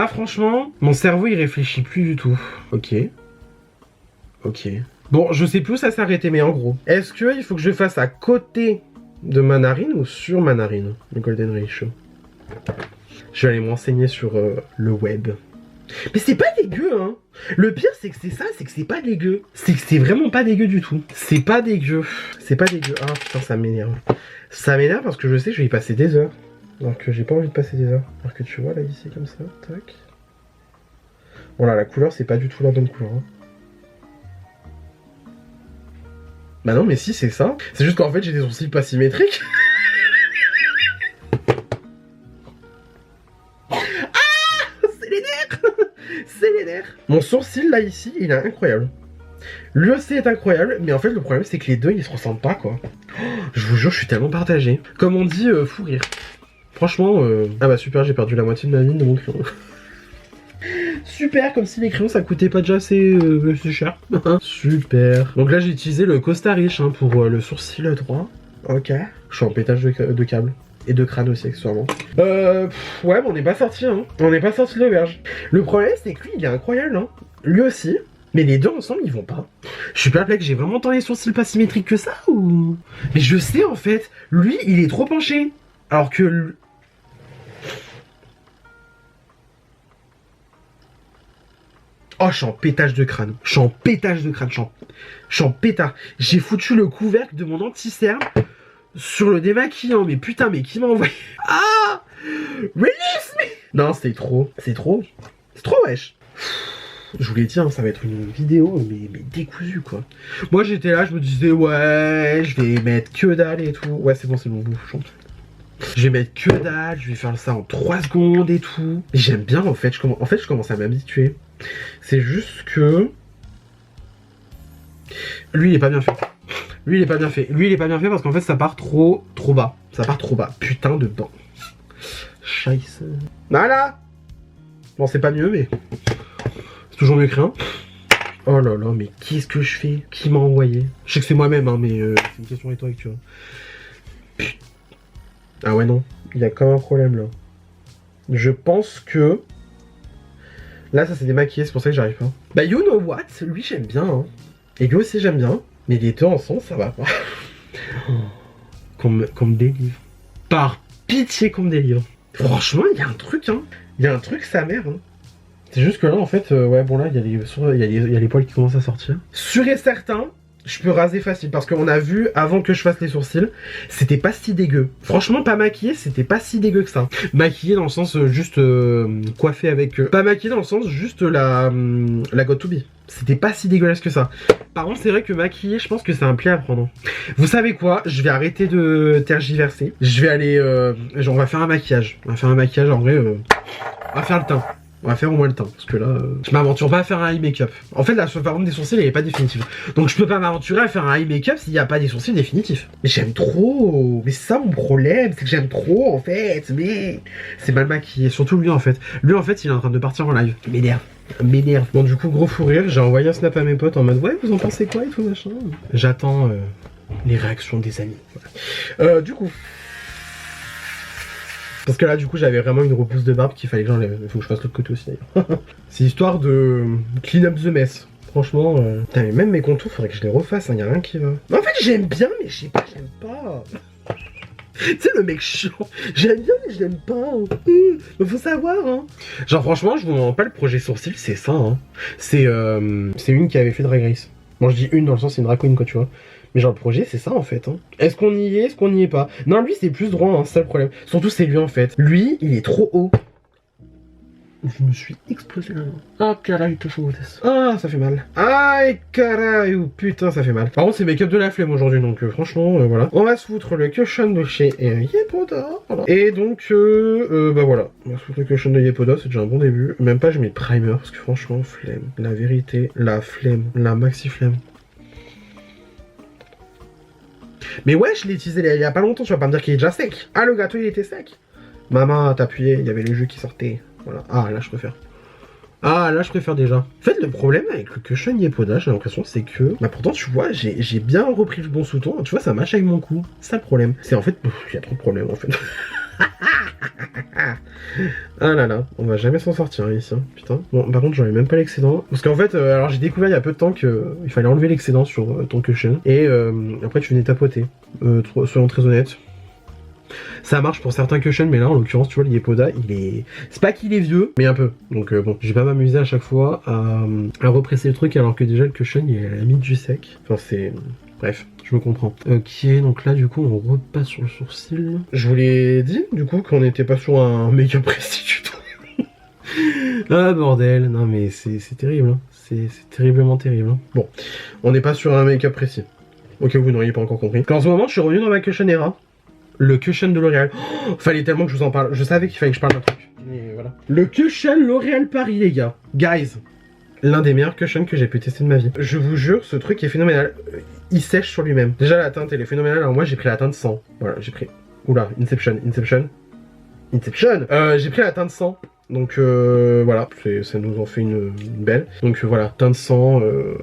franchement, mon cerveau, il réfléchit plus du tout. Ok. Ok. Bon, je sais plus où ça s'est arrêté, mais en gros. Est-ce qu'il faut que je fasse à côté de ma narine ou sur ma narine, le Golden Ratio? Je vais aller m'enseigner sur le web. Mais c'est pas dégueu, hein. Le pire, c'est que c'est ça, c'est que c'est pas dégueu. C'est que c'est vraiment pas dégueu du tout. C'est pas dégueu. C'est pas dégueu. Ah, putain, ça m'énerve. Ça m'énerve parce que je sais que je vais y passer des heures. Alors que j'ai pas envie de passer des heures. Alors que tu vois, là, ici, comme ça, tac. Bon, là, la couleur, c'est pas du tout la bonne couleur. Hein. Bah non, mais si, c'est ça. C'est juste qu'en fait, j'ai des sourcils pas symétriques. Ah, c'est les nerfs. C'est les nerfs. Mon sourcil, là, ici, il est incroyable. Lui aussi est incroyable, mais en fait, le problème, c'est que les deux, ils se ressemblent pas, quoi. Oh, je vous jure, je suis tellement partagé. Comme on dit, fou rire. Franchement, ah bah super, j'ai perdu la moitié de ma ligne de mon crayon. Super, comme si les crayons ça coûtait pas déjà assez cher. Super. Donc là j'ai utilisé le Costa Rich hein, pour le sourcil droit. Ok. Je suis en pétage de câble. Et de crâne aussi accessoirement. Ouais, mais on n'est pas sorti hein. On n'est pas sorti de l'auberge. Le problème c'est que lui il est incroyable hein. Lui aussi. Mais les deux ensemble ils vont pas. Je suis perplexe, j'ai vraiment tant les sourcils pas symétriques que ça ou... Mais je sais en fait. Lui il est trop penché. Alors que... Oh, je suis en pétage de crâne. Je suis en pétage de crâne. Je suis en pétard. J'ai foutu le couvercle de mon anti-cerne sur le démaquillant. Mais putain, mais qui m'a envoyé... Ah, release me. Non, c'était trop. C'est trop. C'est trop, wesh. Je vous l'ai dit, hein, ça va être une vidéo, mais décousue, quoi. Moi, j'étais là, je me disais, ouais, je vais mettre que dalle et tout. Ouais, c'est bon, c'est mon bouchon. Je vais mettre que dalle, je vais faire ça en 3 secondes et tout. J'aime bien, en fait. Je commence à m'habituer. C'est juste que... Lui, il est pas bien fait. Lui, il est pas bien fait. Lui, il est pas bien fait parce qu'en fait, ça part trop bas. Ça part trop bas. Putain de dents. Scheisse. Voilà. Bon, c'est pas mieux, mais... C'est toujours mieux que rien. Oh là là, mais qu'est-ce que je fais? Qui m'a envoyé? Je sais que c'est moi-même, hein, mais c'est une question rhétorique, tu vois. Putain. Ah ouais, non. Il y a quand même un problème, là. Je pense que... Là, ça s'est démaquillé, c'est pour ça que j'arrive pas. Bah, you know what? Lui, j'aime bien. Hein. Et lui aussi, j'aime bien. Mais les deux ensemble, ça va pas. Qu'on me délivre. Par pitié qu'on me délivre. Franchement, il y a un truc, hein. Il y a un truc, sa mère, hein. C'est juste que là, en fait, ouais, bon, là, il y a les poils qui commencent à sortir. Sûr et certain, je peux raser facile. Parce qu'on a vu, avant que je fasse les sourcils, c'était pas si dégueu. Franchement, pas maquillé, c'était pas si dégueu que ça. Maquillé dans le sens juste coiffé avec... Pas maquillé dans le sens juste la got to be. C'était pas si dégueulasse que ça. Par contre, c'est vrai que maquiller, je pense que c'est un pli à prendre. Vous savez quoi? Je vais arrêter de tergiverser. Je vais aller... on va faire un maquillage. On va faire un maquillage, en vrai... on va faire le teint. On va faire au moins le temps, parce que là, je m'aventure pas à faire un eye make-up. En fait, la forme des sourcils, elle est pas définitive. Donc je peux pas m'aventurer à faire un eye make-up s'il y a pas des sourcils définitifs. Mais j'aime trop. Mais c'est ça mon problème, c'est que j'aime trop en fait. Mais c'est mal maquillé, surtout lui en fait. Lui en fait, il est en train de partir en live. M'énerve. Bon, du coup, gros fou rire. J'ai envoyé un snap à mes potes en mode ouais, vous en pensez quoi et tout machin. J'attends les réactions des amis. Voilà. Du coup. Parce que là, du coup, j'avais vraiment une repousse de barbe qu'il fallait que j'enlève. Il faut que je fasse l'autre côté aussi d'ailleurs. C'est histoire de clean up the mess. Franchement, putain, mais même mes contours, faudrait que je les refasse, hein, y a rien qui va. En fait, j'aime bien, mais je sais pas, j'aime pas. Tu sais, le mec chiant. J'aime bien, mais je l'aime pas. Mais faut savoir, hein. Genre, franchement, je vous mens pas, le projet sourcil, c'est ça, hein. C'est une qui avait fait Drag Race. Bon, je dis une dans le sens, c'est une drag queen, quoi, tu vois. Mais genre, le projet, c'est ça, en fait, hein. Est-ce qu'on y est, est-ce qu'on n'y est pas? Non, lui, c'est plus droit, hein, c'est ça le problème. Surtout, c'est lui, en fait. Lui, il est trop haut. Je me suis explosé la main. Ah, caray, ah, ça fait mal. Aïe, caray, putain, ça fait mal. Par contre, c'est make-up de la flemme aujourd'hui, donc franchement, voilà. On va se foutre le cushion de chez Yepoda. Voilà. Et donc, bah voilà. On va se foutre le cushion de Yepoda, c'est déjà un bon début. Même pas, je mets primer, parce que franchement, flemme. La vérité, la flemme. La maxi flemme. Mais ouais, je l'ai utilisé il y a pas longtemps, tu vas pas me dire qu'il est déjà sec. Ah, le gâteau, il était sec. Maman, t'as appuyé, il y avait le jus qui sortait. Voilà. Ah, là, je préfère. Ah, là, je préfère déjà. En fait, le problème avec le cushion Yepoda, j'ai l'impression, c'est que... Bah, pourtant, tu vois, j'ai bien repris le bon sous-ton. Tu vois, ça match avec mon cou. C'est ça le problème. C'est en fait... Il y a trop de problèmes, en fait. Ah là là, on va jamais s'en sortir hein, ici, hein. Putain. Bon, par contre, j'en ai même pas l'excédent. Parce qu'en fait, alors j'ai découvert il y a peu de temps qu'il fallait enlever l'excédent sur ton cushion. Et après, tu venais tapoter. Soyons très honnêtes. Ça marche pour certains cushions, mais là en l'occurrence, tu vois, le Yepoda, il est. C'est pas qu'il est vieux, mais un peu. Donc bon, je vais pas m'amuser à chaque fois à represser le truc alors que déjà le cushion il est à la limite du sec. Enfin, c'est. Bref, je me comprends. Ok, donc là, du coup, on repasse sur le sourcil. Je vous l'ai dit, du coup, qu'on n'était pas sur un make-up précis du tout. Ah, bordel. Non, mais c'est terrible. Hein. C'est terriblement terrible. Hein. Bon, on n'est pas sur un make-up précis. Au cas où vous n'auriez pas encore compris. En ce moment, je suis revenu dans ma cushion era. Le cushion de L'Oréal. Oh, fallait tellement que je vous en parle. Je savais qu'il fallait que je parle d'un truc. Mais voilà. Le cushion L'Oréal Paris, les gars. Guys. L'un des meilleurs cushions que j'ai pu tester de ma vie. Je vous jure, ce truc est phénoménal. Il sèche sur lui-même. Déjà, la teinte, elle est phénoménale. Alors moi, j'ai pris la teinte 100. Voilà, j'ai pris... Oula, Inception. J'ai pris la teinte 100. Donc voilà, ça nous en fait une belle. Donc voilà, teinte 100 de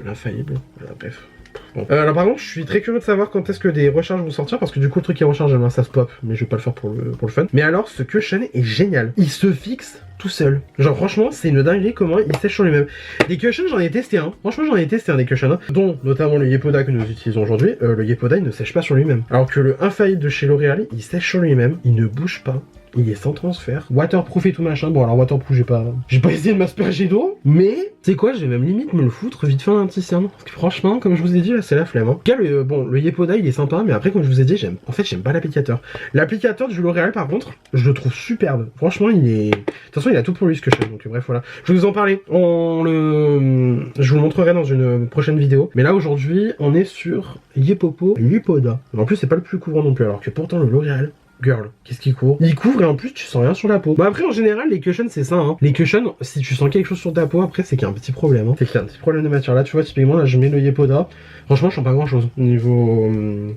l'infaillible. Voilà, bref. Bon. Alors par contre, je suis très curieux de savoir quand est-ce que des recharges vont sortir, parce que du coup le truc est rechargeable, ça se pop, mais je vais pas le faire pour le fun. Mais alors, ce cushion est génial. Il se fixe tout seul. Genre franchement, c'est une dinguerie comment il sèche sur lui-même. Les cushions, j'en ai testé un. Franchement, j'en ai testé un des cushions, dont notamment le Yepoda que nous utilisons aujourd'hui. Le Yepoda, il ne sèche pas sur lui-même. Alors que le infaillible de chez L'Oréal, il sèche sur lui-même, il ne bouge pas. Il est sans transfert, waterproof et tout machin. Bon alors waterproof, j'ai pas essayé de m'asperger d'eau, mais c'est quoi, j'ai même limite me le foutre vite fait en anti-cerne. Parce que franchement, comme je vous ai dit, là c'est la flemme. Hein. En tout cas, le Yepoda il est sympa, mais après comme je vous ai dit, j'aime pas l'applicateur. L'applicateur du L'Oréal par contre, je le trouve superbe. Franchement, il est... De toute façon, il a tout pour lui ce que je fais, donc bref voilà. Je vais vous en parler. Je vous le montrerai dans une prochaine vidéo. Mais là aujourd'hui, on est sur Yepoda. En plus, c'est pas le plus couvrant non plus, alors que pourtant le L'Oréal. Girl, qu'est-ce qu'il couvre? Il couvre et en plus tu sens rien sur la peau. Bah après en général les cushions c'est ça hein. Les cushions, si tu sens quelque chose sur ta peau après c'est qu'il y a un petit problème hein. C'est qu'il y a un petit problème de matière. Là tu vois typiquement là je mets le Yepoda. Franchement je sens pas grand chose niveau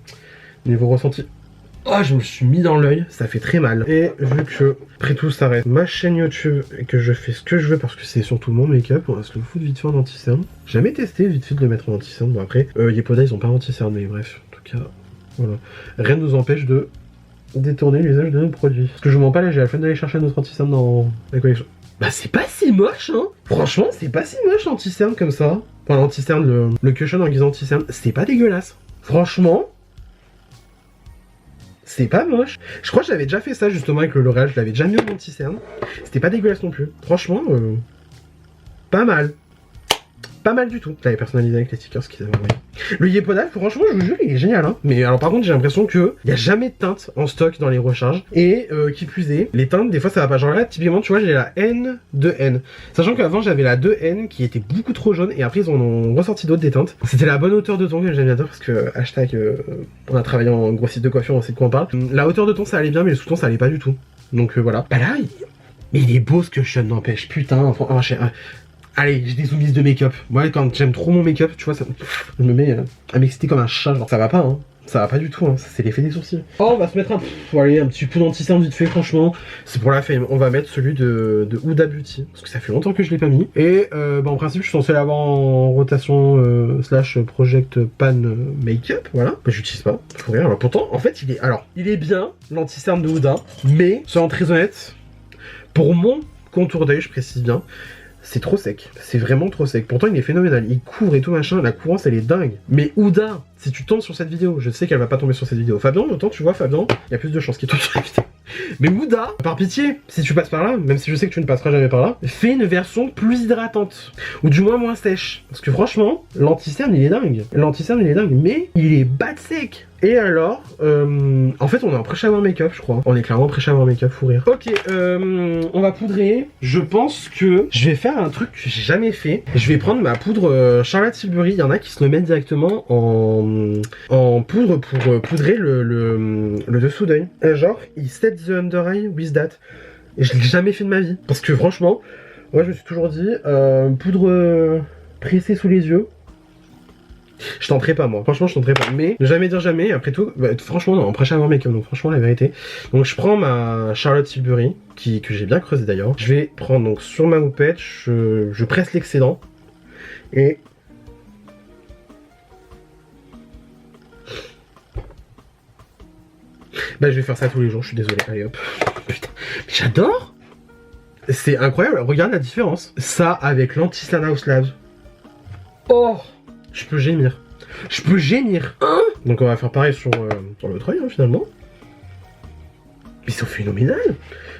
ressenti. Oh je me suis mis dans l'œil, ça fait très mal. Et vu que après tout ça reste ma chaîne YouTube et que je fais ce que je veux parce que c'est surtout mon make-up, on va se le foutre vite fait en anti-cerne. J'ai jamais testé vite fait de le mettre en anti-cerne. Bon après Yepoda ils ont pas anti-cerne mais bref en tout cas voilà. Rien ne nous empêche de détourner l'usage de nos produits. Parce que je vous mens pas là, j'ai la flemme d'aller chercher notre anti-cerne dans la collection. Bah c'est pas si moche hein. Franchement c'est pas si moche l'anti-cerne comme ça. Enfin l'anti-cerne, le cushion en guise anti-cerne, c'est pas dégueulasse. Franchement, c'est pas moche. Je crois que j'avais déjà fait ça justement avec le L'Oréal, je l'avais déjà mis en anti-cerne. C'était pas dégueulasse non plus. Franchement, pas mal. Pas mal du tout. Je l'avais personnalisé avec les stickers qu'ils avaient envoyés. Le Yepoda, franchement, je vous jure, il est génial. Hein. Mais alors, par contre, j'ai l'impression qu'il n'y a jamais de teinte en stock dans les recharges. Et qui plus est, les teintes, des fois, ça va pas. Genre là, typiquement, tu vois, j'ai la N2N. Sachant qu'avant, j'avais la 2N qui était beaucoup trop jaune. Et après, ils en ont ressorti d'autres des teintes. C'était la bonne hauteur de ton que j'aime bien dire parce que hashtag, on a travaillé en gros site de coiffure, on sait de quoi on parle. La hauteur de ton, ça allait bien, mais le sous-ton, ça allait pas du tout. Donc voilà. Bah là, Mais il est beau ce cushion, n'empêche. Putain, allez, j'ai des zoomies de make-up. Ouais, quand j'aime trop mon make-up, tu vois, ça je me mets à m'exciter comme un chat. Genre, ça va pas, hein. Ça va pas du tout, hein. C'est l'effet des sourcils. Oh, on va se mettre allez, un petit coup d'anti-cerne vite fait, franchement. C'est pour la fame. On va mettre celui de Huda Beauty. Parce que ça fait longtemps que je l'ai pas mis. Et bah, en principe, je suis censé l'avoir en rotation slash project pan make-up. Voilà. Bah, j'utilise pas. Faut rien. Alors, pourtant, en fait, il est bien, l'anti-cerne de Huda. Mais, soyons très honnête, pour mon contour d'œil, je précise bien, c'est trop sec. C'est vraiment trop sec. Pourtant, il est phénoménal. Il couvre et tout machin. La couvrance, elle est dingue. Mais Huda, si tu tombes sur cette vidéo, je sais qu'elle va pas tomber sur cette vidéo. Fabien, autant tu vois, Fabien, il y a plus de chances qu'il tombe sur la vidéo. Mais Huda, par pitié, si tu passes par là, même si je sais que tu ne passeras jamais par là, fais une version plus hydratante. Ou du moins sèche. Parce que franchement, l'anti-cerne, il est dingue. L'anti-cerne, il est dingue. Mais il est bas de sec. Et alors, en fait, on est en pré-shower make-up, je crois. On est clairement pré-shower make-up, fou rire. Ok, on va poudrer. Je pense que je vais faire un truc que j'ai jamais fait. Je vais prendre ma poudre Charlotte Tilbury. Il y en a qui se le mettent directement en poudre pour poudrer le dessous d'œil. Genre, il set the under eye with that. Et je l'ai jamais fait de ma vie. Parce que franchement, moi je me suis toujours dit, poudre pressée sous les yeux. Je tenterai pas moi, franchement je tenterai pas, mais ne jamais dire jamais, après tout, bah, franchement non, après avoir make-up, donc franchement la vérité. Donc je prends ma Charlotte Tilbury, que j'ai bien creusé d'ailleurs. Je vais prendre donc sur ma houppette, je presse l'excédent, et... Bah je vais faire ça tous les jours, je suis désolé, allez hop. Putain, mais j'adore. C'est incroyable, regarde la différence. Ça avec l'anti-cerne House Labs. Oh, je peux gémir. Je peux gémir. Hein. Donc on va faire pareil sur l'autre œil, hein, finalement. Mais c'est phénoménal.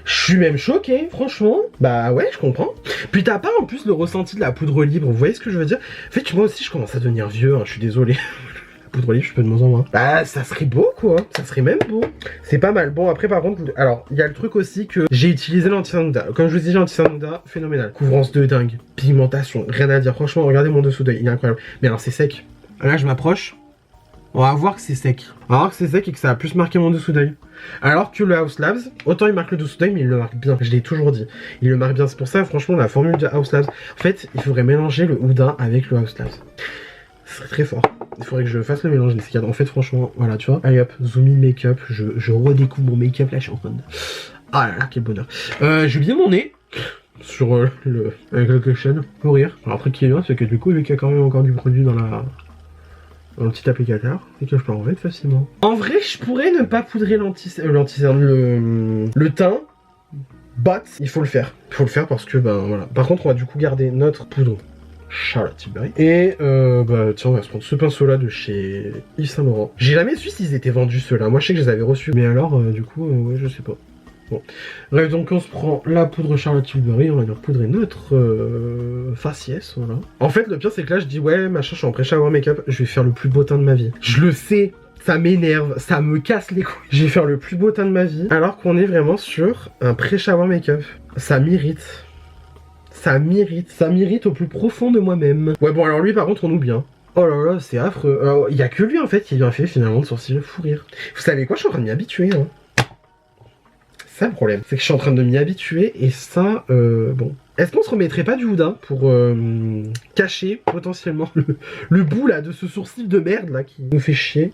Je suis même choqué, franchement. Bah ouais, je comprends. Puis t'as pas en plus le ressenti de la poudre libre, vous voyez ce que je veux dire? En fait, moi aussi, je commence à devenir vieux, hein, je suis désolé. La poudre libre, je peux de moins en moins. Bah, ça serait beau, quoi. Ça serait même beau. C'est pas mal. Bon, après, par contre, alors, il y a le truc aussi que j'ai utilisé l'anti-cerne Huda. Comme je vous disais, l'anti-cerne Huda, phénoménal. Couvrance de dingue. Pigmentation, rien à dire. Franchement, regardez mon dessous d'œil, il est incroyable. Mais alors, c'est sec. Là, je m'approche. On va voir que c'est sec. On va voir que c'est sec et que ça a plus marqué mon dessous d'œil. Alors que le House Labs, autant il marque le dessous d'œil, mais il le marque bien. Je l'ai toujours dit. Il le marque bien. C'est pour ça, franchement, la formule de House Labs. En fait, il faudrait mélanger le Huda avec le House Labs. Ce serait très fort. Il faudrait que je fasse le mélange des C4. En fait, franchement, voilà, tu vois. Allez hop, zoom in make-up. Je redécouvre mon make-up là, je suis en train de. Ah là là, quel bonheur. J'ai oublié mon nez. Sur avec le cushion. Pour rire. Alors, un truc qui est bien, c'est que du coup, vu qu'il y a quand même encore du produit dans le petit applicateur, et que je peux enlever facilement. En vrai, je pourrais ne pas poudrer le teint, but il faut le faire. Il faut le faire parce que, ben voilà. Par contre, on va du coup garder notre poudre Charlotte Tilbury. Et bah tiens, on va se prendre ce pinceau là de chez Yves Saint Laurent. J'ai jamais su s'ils étaient vendus ceux-là. Moi, je sais que je les avais reçus. Mais alors, du coup, ouais, je sais pas. Bon. Bref, donc on se prend la poudre Charlotte Tilbury, on va venir poudrer notre faciès, voilà. En fait, le pire, c'est que là, je dis, ouais, machin, je suis en pré-shower make-up, je vais faire le plus beau teint de ma vie. Je le sais, ça m'énerve, ça me casse les couilles. Je vais faire le plus beau teint de ma vie, alors qu'on est vraiment sur un pré-shower make-up. Ça m'irrite. Ça m'irrite au plus profond de moi-même. Ouais, bon, alors lui, par contre, on oublie, hein. Oh là là, c'est affreux. Alors, il y a que lui, en fait, qui a bien fait, finalement, de sourcils, fou rire. Vous savez quoi, je suis en train de m'y habituer, hein. C'est ça le problème, c'est que je suis en train de m'y habituer et ça, bon. Est-ce qu'on se remettrait pas du Huda pour cacher potentiellement le bout là de ce sourcil de merde là qui nous fait chier?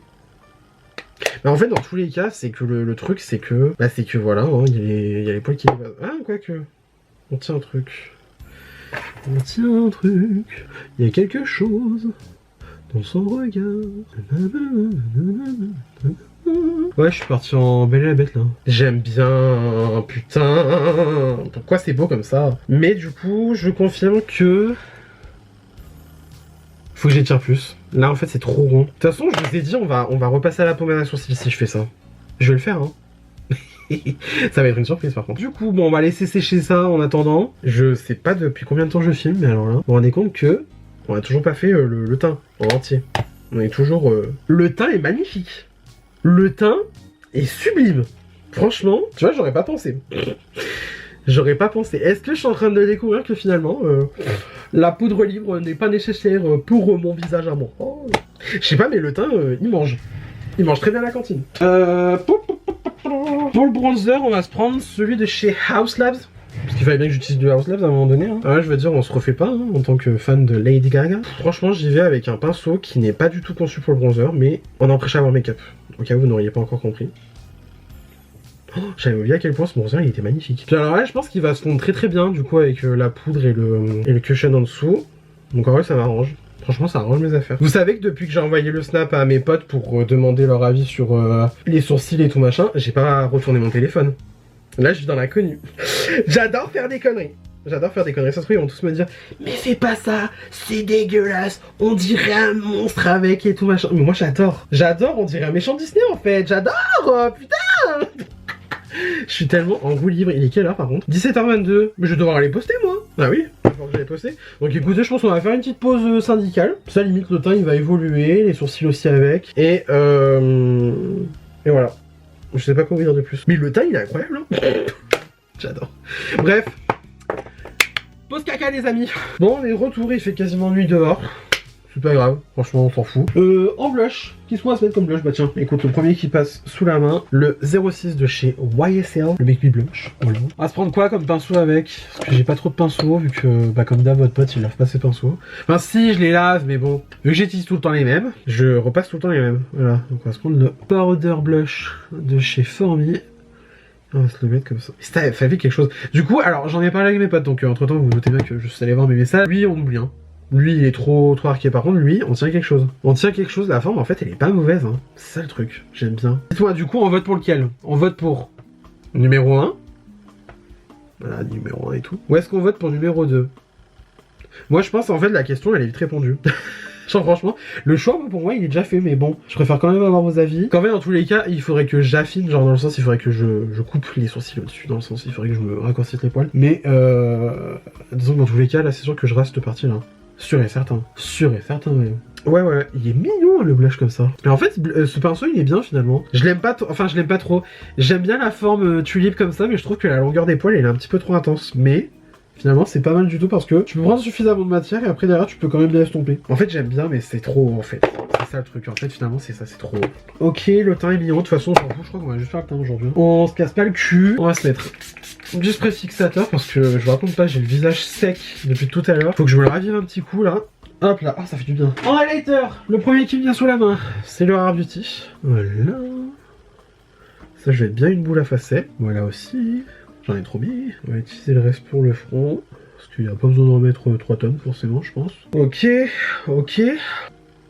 Mais en fait, dans tous les cas, c'est que le truc, c'est que, bah, c'est que voilà, hein, il y a les poils qui dépassent. Ah, quoique, on tient un truc. On tient un truc, il y a quelque chose dans son regard. Ouais, je suis parti en Belle et la Bête là. J'aime bien, putain. Pourquoi c'est beau comme ça? Mais du coup, je confirme que... Faut que j'étire plus. Là, en fait, c'est trop rond. De toute façon, je vous ai dit, on va repasser à la pommade à sourcils si je fais ça. Je vais le faire, hein. Ça va être une surprise par contre. Du coup, bon, on va laisser sécher ça en attendant. Je sais pas depuis combien de temps je filme, mais alors là, vous vous rendez compte que on a toujours pas fait le teint en entier. On est toujours... Le teint est magnifique. Le teint est sublime. Franchement, tu vois, j'aurais pas pensé. J'aurais pas pensé. Est-ce que je suis en train de découvrir que finalement, la poudre libre n'est pas nécessaire pour mon visage à moi? Oh. Je sais pas, mais le teint, il mange. Il mange très bien à la cantine. Pour le bronzer, on va se prendre celui de chez House Labs. Parce qu'il fallait bien que j'utilise du House Labs à un moment donné. Hein. Ah ouais, je veux dire, on se refait pas hein, en tant que fan de Lady Gaga. Franchement, j'y vais avec un pinceau qui n'est pas du tout conçu pour le bronzer, mais on empêche à avoir make-up. Au cas où vous n'auriez pas encore compris. Oh, j'avais oublié à quel point ce bronzer il était magnifique. Puis alors là, je pense qu'il va se fondre très très bien du coup avec la poudre et le cushion en dessous. Donc en vrai, ça m'arrange. Franchement, ça arrange mes affaires. Vous savez que depuis que j'ai envoyé le snap à mes potes pour demander leur avis sur les sourcils et tout machin, j'ai pas retourné mon téléphone. Là, je suis dans l'inconnu. J'adore faire des conneries. J'adore faire des conneries. Ça se trouve, ils vont tous me dire mais fais pas ça, c'est dégueulasse, on dirait un monstre avec et tout machin. Mais moi, j'adore. J'adore, on dirait un méchant Disney en fait. J'adore, putain. Je suis tellement en roue libre. Il est quelle heure par contre? 17h22. Mais je vais devoir aller poster moi. Ah oui, il va falloir que j'aille poster. Donc écoutez, je pense qu'on va faire une petite pause syndicale. Ça limite le teint il va évoluer, les sourcils aussi avec. Et voilà. Je sais pas quoi vous dire de plus. Mais le teint il est incroyable hein. J'adore. Bref. Pause caca les amis. Bon on est de retour, il fait quasiment nuit dehors. C'est pas grave, franchement on s'en fout. En blush, qu'est-ce qu'on va se mettre comme blush? Bah tiens, écoute, le premier qui passe sous la main, le 06 de chez YSL, le Make Me Blush. Voilà. On va se prendre quoi comme pinceau avec? Parce que j'ai pas trop de pinceaux, vu que, bah comme d'hab, votre pote il lave pas ses pinceaux. Enfin si, je les lave, mais bon, vu que j'utilise tout le temps les mêmes, je repasse tout le temps les mêmes. Voilà, donc on va se prendre le Powder Blush de chez Formi. On va se le mettre comme ça. Ça fait quelque chose. Du coup, alors j'en ai parlé avec mes potes, donc entre temps vous vous doutez bien que je suis allé voir mes messages. Lui, on oublie, hein. Lui, il est trop arqué. Par contre, lui, on tient quelque chose. On tient quelque chose. La forme, en fait, elle est pas mauvaise. Hein. C'est ça le truc. J'aime bien. Dites-moi, du coup, on vote pour lequel? On vote pour numéro 1. Voilà, numéro 1 et tout. Ou est-ce qu'on vote pour numéro 2? Moi, je pense, en fait, la question, elle est vite répondue. Genre, franchement, le choix, pour moi, il est déjà fait. Mais bon, je préfère quand même avoir vos avis. Qu'en fait, dans tous les cas, il faudrait que j'affine. Genre, dans le sens, il faudrait que je coupe les sourcils au-dessus. Dans le sens, il faudrait que je me raccourcisse les poils. Mais, disons que dans tous les cas, là, c'est sûr que je reste cette partie-là. Sûr et certain. Sûr et certain, même. Ouais, ouais, il est mignon le blush comme ça. Mais en fait, ce pinceau il est bien finalement. Je l'aime pas, enfin je l'aime pas trop. J'aime bien la forme tulipe comme ça, mais je trouve que la longueur des poils elle est un petit peu trop intense. Mais finalement c'est pas mal du tout parce que tu peux prendre suffisamment de matière et après derrière tu peux quand même bien estomper. En fait j'aime bien, mais c'est trop en fait. C'est ça le truc. En fait finalement c'est ça, c'est trop. Ok, le teint est mignon. De toute façon, je m'en fous, je crois qu'on va juste faire le teint aujourd'hui. On se casse pas le cul. On va se mettre du spray fixateur parce que je vous raconte pas, j'ai le visage sec depuis tout à l'heure. Faut que je me le ravive un petit coup là. Hop là, ah ça fait du bien. En highlighter, le premier qui me vient sous la main, c'est le Rare Beauty. Voilà. Ça je vais être bien une boule à facette. Voilà aussi. J'en ai trop mis. On va utiliser le reste pour le front. Parce qu'il n'y a pas besoin d'en remettre 3 tonnes forcément je pense. Ok, ok.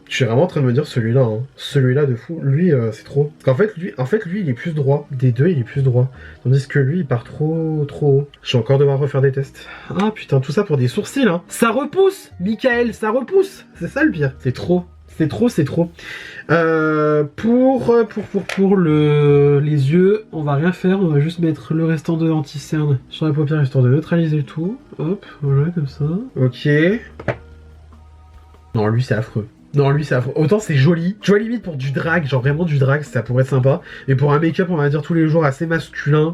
Je suis vraiment en train de me dire celui-là, hein. Celui-là de fou, lui c'est trop. Parce qu'en fait lui il est plus droit, des deux il est plus droit. Tandis que lui il part trop haut. Je vais encore devoir refaire des tests. Ah putain, tout ça pour des sourcils hein. Ça repousse, Michael, ça repousse. C'est ça le pire. C'est trop. C'est trop, c'est trop. Pour les yeux, on va rien faire, on va juste mettre le restant de l'anti-cerne sur la paupière histoire de neutraliser le tout. Hop, voilà comme ça. Ok. Non, lui c'est affreux. Non, lui, ça. Autant c'est joli. Tu vois, limite pour du drag, genre vraiment du drag, ça pourrait être sympa. Mais pour un make-up, on va dire tous les jours assez masculin,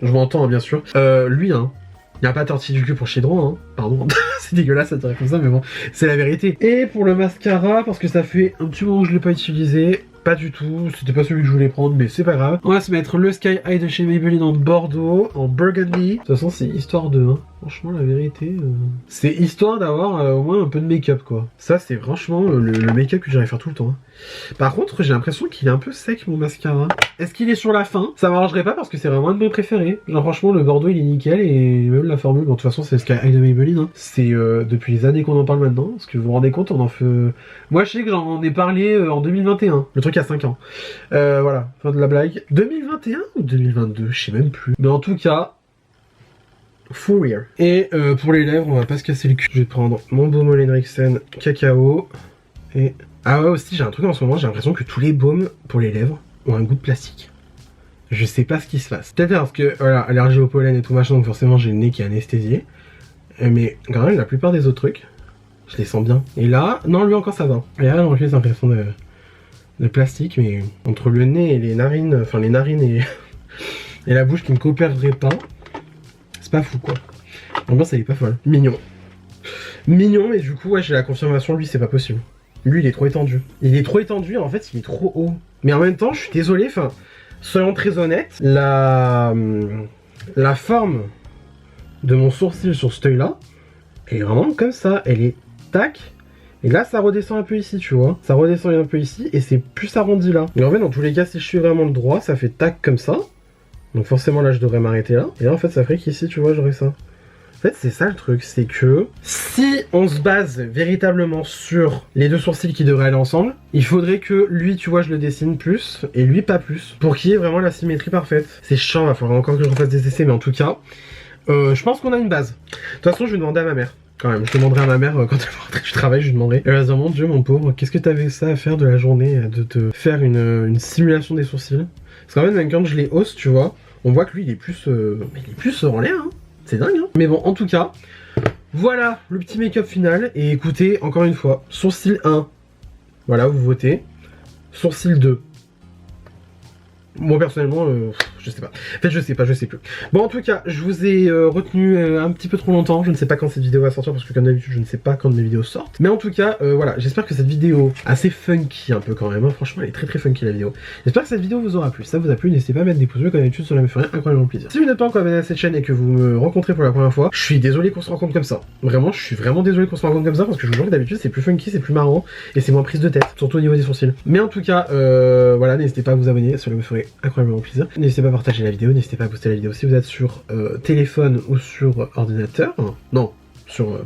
je m'entends, hein, bien sûr. Lui, hein, il n'y a pas tortille du cul pour Chidron, hein. Pardon. C'est dégueulasse à dire comme ça, mais bon, c'est la vérité. Et pour le mascara, parce que ça fait un petit moment que je l'ai pas utilisé. Pas du tout, c'était pas celui que je voulais prendre, mais c'est pas grave. On va se mettre le Sky High de chez Maybelline en Bordeaux, en Burgundy. De toute façon, c'est histoire de, hein. Franchement, la vérité, c'est histoire d'avoir au moins un peu de make-up, quoi. Ça, c'est franchement le make-up que j'irais faire tout le temps. Hein. Par contre, j'ai l'impression qu'il est un peu sec, mon mascara. Est-ce qu'il est sur la fin? Ça m'arrangerait pas parce que c'est vraiment un de mes préférés. Genre, franchement, le Bordeaux, il est nickel et même la formule, bon, de toute façon, c'est le Sky High de Maybelline. Hein. C'est depuis les années qu'on en parle maintenant. Parce que vous vous rendez compte, on en fait... Moi, je sais que j'en ai parlé en 2021. Le truc à 5 ans. Voilà, fin de la blague. 2021 ou 2022? Je sais même plus. Mais en tout cas... Full Rear. Et pour les lèvres, on va pas se casser le cul. Je vais prendre mon baume Henriksen cacao. Et... Ah ouais, aussi, j'ai un truc en ce moment, j'ai l'impression que tous les baumes pour les lèvres ont un goût de plastique. Je sais pas ce qui se passe. Peut-être parce que, voilà, allergie au pollen et tout machin, donc forcément j'ai le nez qui est anesthésié. Mais quand même, la plupart des autres trucs, je les sens bien. Et là, non, lui encore ça va. Et là, non, j'ai l'impression de plastique, mais entre le nez et les narines, enfin les narines et, et la bouche qui ne coopéreraient pas, c'est pas fou quoi. L'ambiance elle est pas folle. Mignon. Mignon, mais du coup, ouais, j'ai la confirmation, lui c'est pas possible. Lui il est trop étendu. Il est trop étendu, en fait il est trop haut. Mais en même temps, je suis désolé, enfin, soyons très honnêtes, la forme de mon sourcil sur cet œil là, elle est vraiment comme ça, elle est tac. Et là ça redescend un peu ici, tu vois. Ça redescend un peu ici et c'est plus arrondi là. Et en fait dans tous les cas si je suis vraiment le droit, ça fait tac comme ça. Donc forcément là je devrais m'arrêter là. Et là en fait ça ferait qu'ici tu vois j'aurais ça. En fait c'est ça le truc, c'est que si on se base véritablement sur les deux sourcils qui devraient aller ensemble, il faudrait que lui tu vois je le dessine plus et lui pas plus. Pour qu'il y ait vraiment la symétrie parfaite. C'est chiant, il va falloir encore que je refasse des essais mais en tout cas, je pense qu'on a une base. De toute façon je vais demander à ma mère. Quand même, je demanderai à ma mère quand elle va rentrer du travail, je lui demanderai. Elle va dire mon dieu mon pauvre, qu'est-ce que t'avais ça à faire de la journée, de te faire une simulation des sourcils. Parce qu'en fait même quand je les hausse tu vois, on voit que lui il est plus en l'air hein. C'est dingue hein. Mais bon en tout cas, voilà le petit make-up final. Et écoutez, encore une fois, sourcil 1, voilà vous votez. Sourcil 2. Moi personnellement, je sais pas. En fait, je sais plus. Bon, en tout cas, je vous ai retenu un petit peu trop longtemps. Je ne sais pas quand cette vidéo va sortir parce que comme d'habitude, je ne sais pas quand mes vidéos sortent. Mais en tout cas, voilà, j'espère que cette vidéo, assez funky un peu quand même, hein. Franchement, elle est très très funky la vidéo. J'espère que cette vidéo vous aura plu. Si ça vous a plu, n'hésitez pas à mettre des pouces bleus comme d'habitude, cela me ferait incroyablement plaisir. Si vous n'êtes pas encore abonné à cette chaîne et que vous me rencontrez pour la première fois, je suis désolé qu'on se rencontre comme ça. Vraiment, je suis vraiment désolé qu'on se rencontre comme ça parce que je vous jure que d'habitude c'est plus funky, c'est plus marrant et c'est moins prise de tête, surtout au niveau des sourcils. Mais en tout cas, voilà, n'hésitez pas à vous abonner, cela me ferait incroyablement plaisir. N'hésitez pas à partager la vidéo, n'hésitez pas à booster la vidéo si vous êtes sur téléphone ou sur ordinateur. Non, sur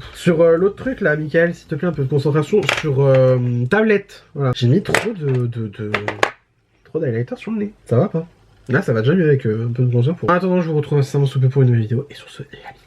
l'autre truc là, Michael, s'il te plaît, un peu de concentration sur tablette. Voilà. J'ai mis trop d'highlighter sur le nez. Ça va pas. Là, ça va déjà mieux avec un peu de bronzer. En attendant, je vous retrouve incessamment sous peu pour une nouvelle vidéo. Et sur ce, les amis.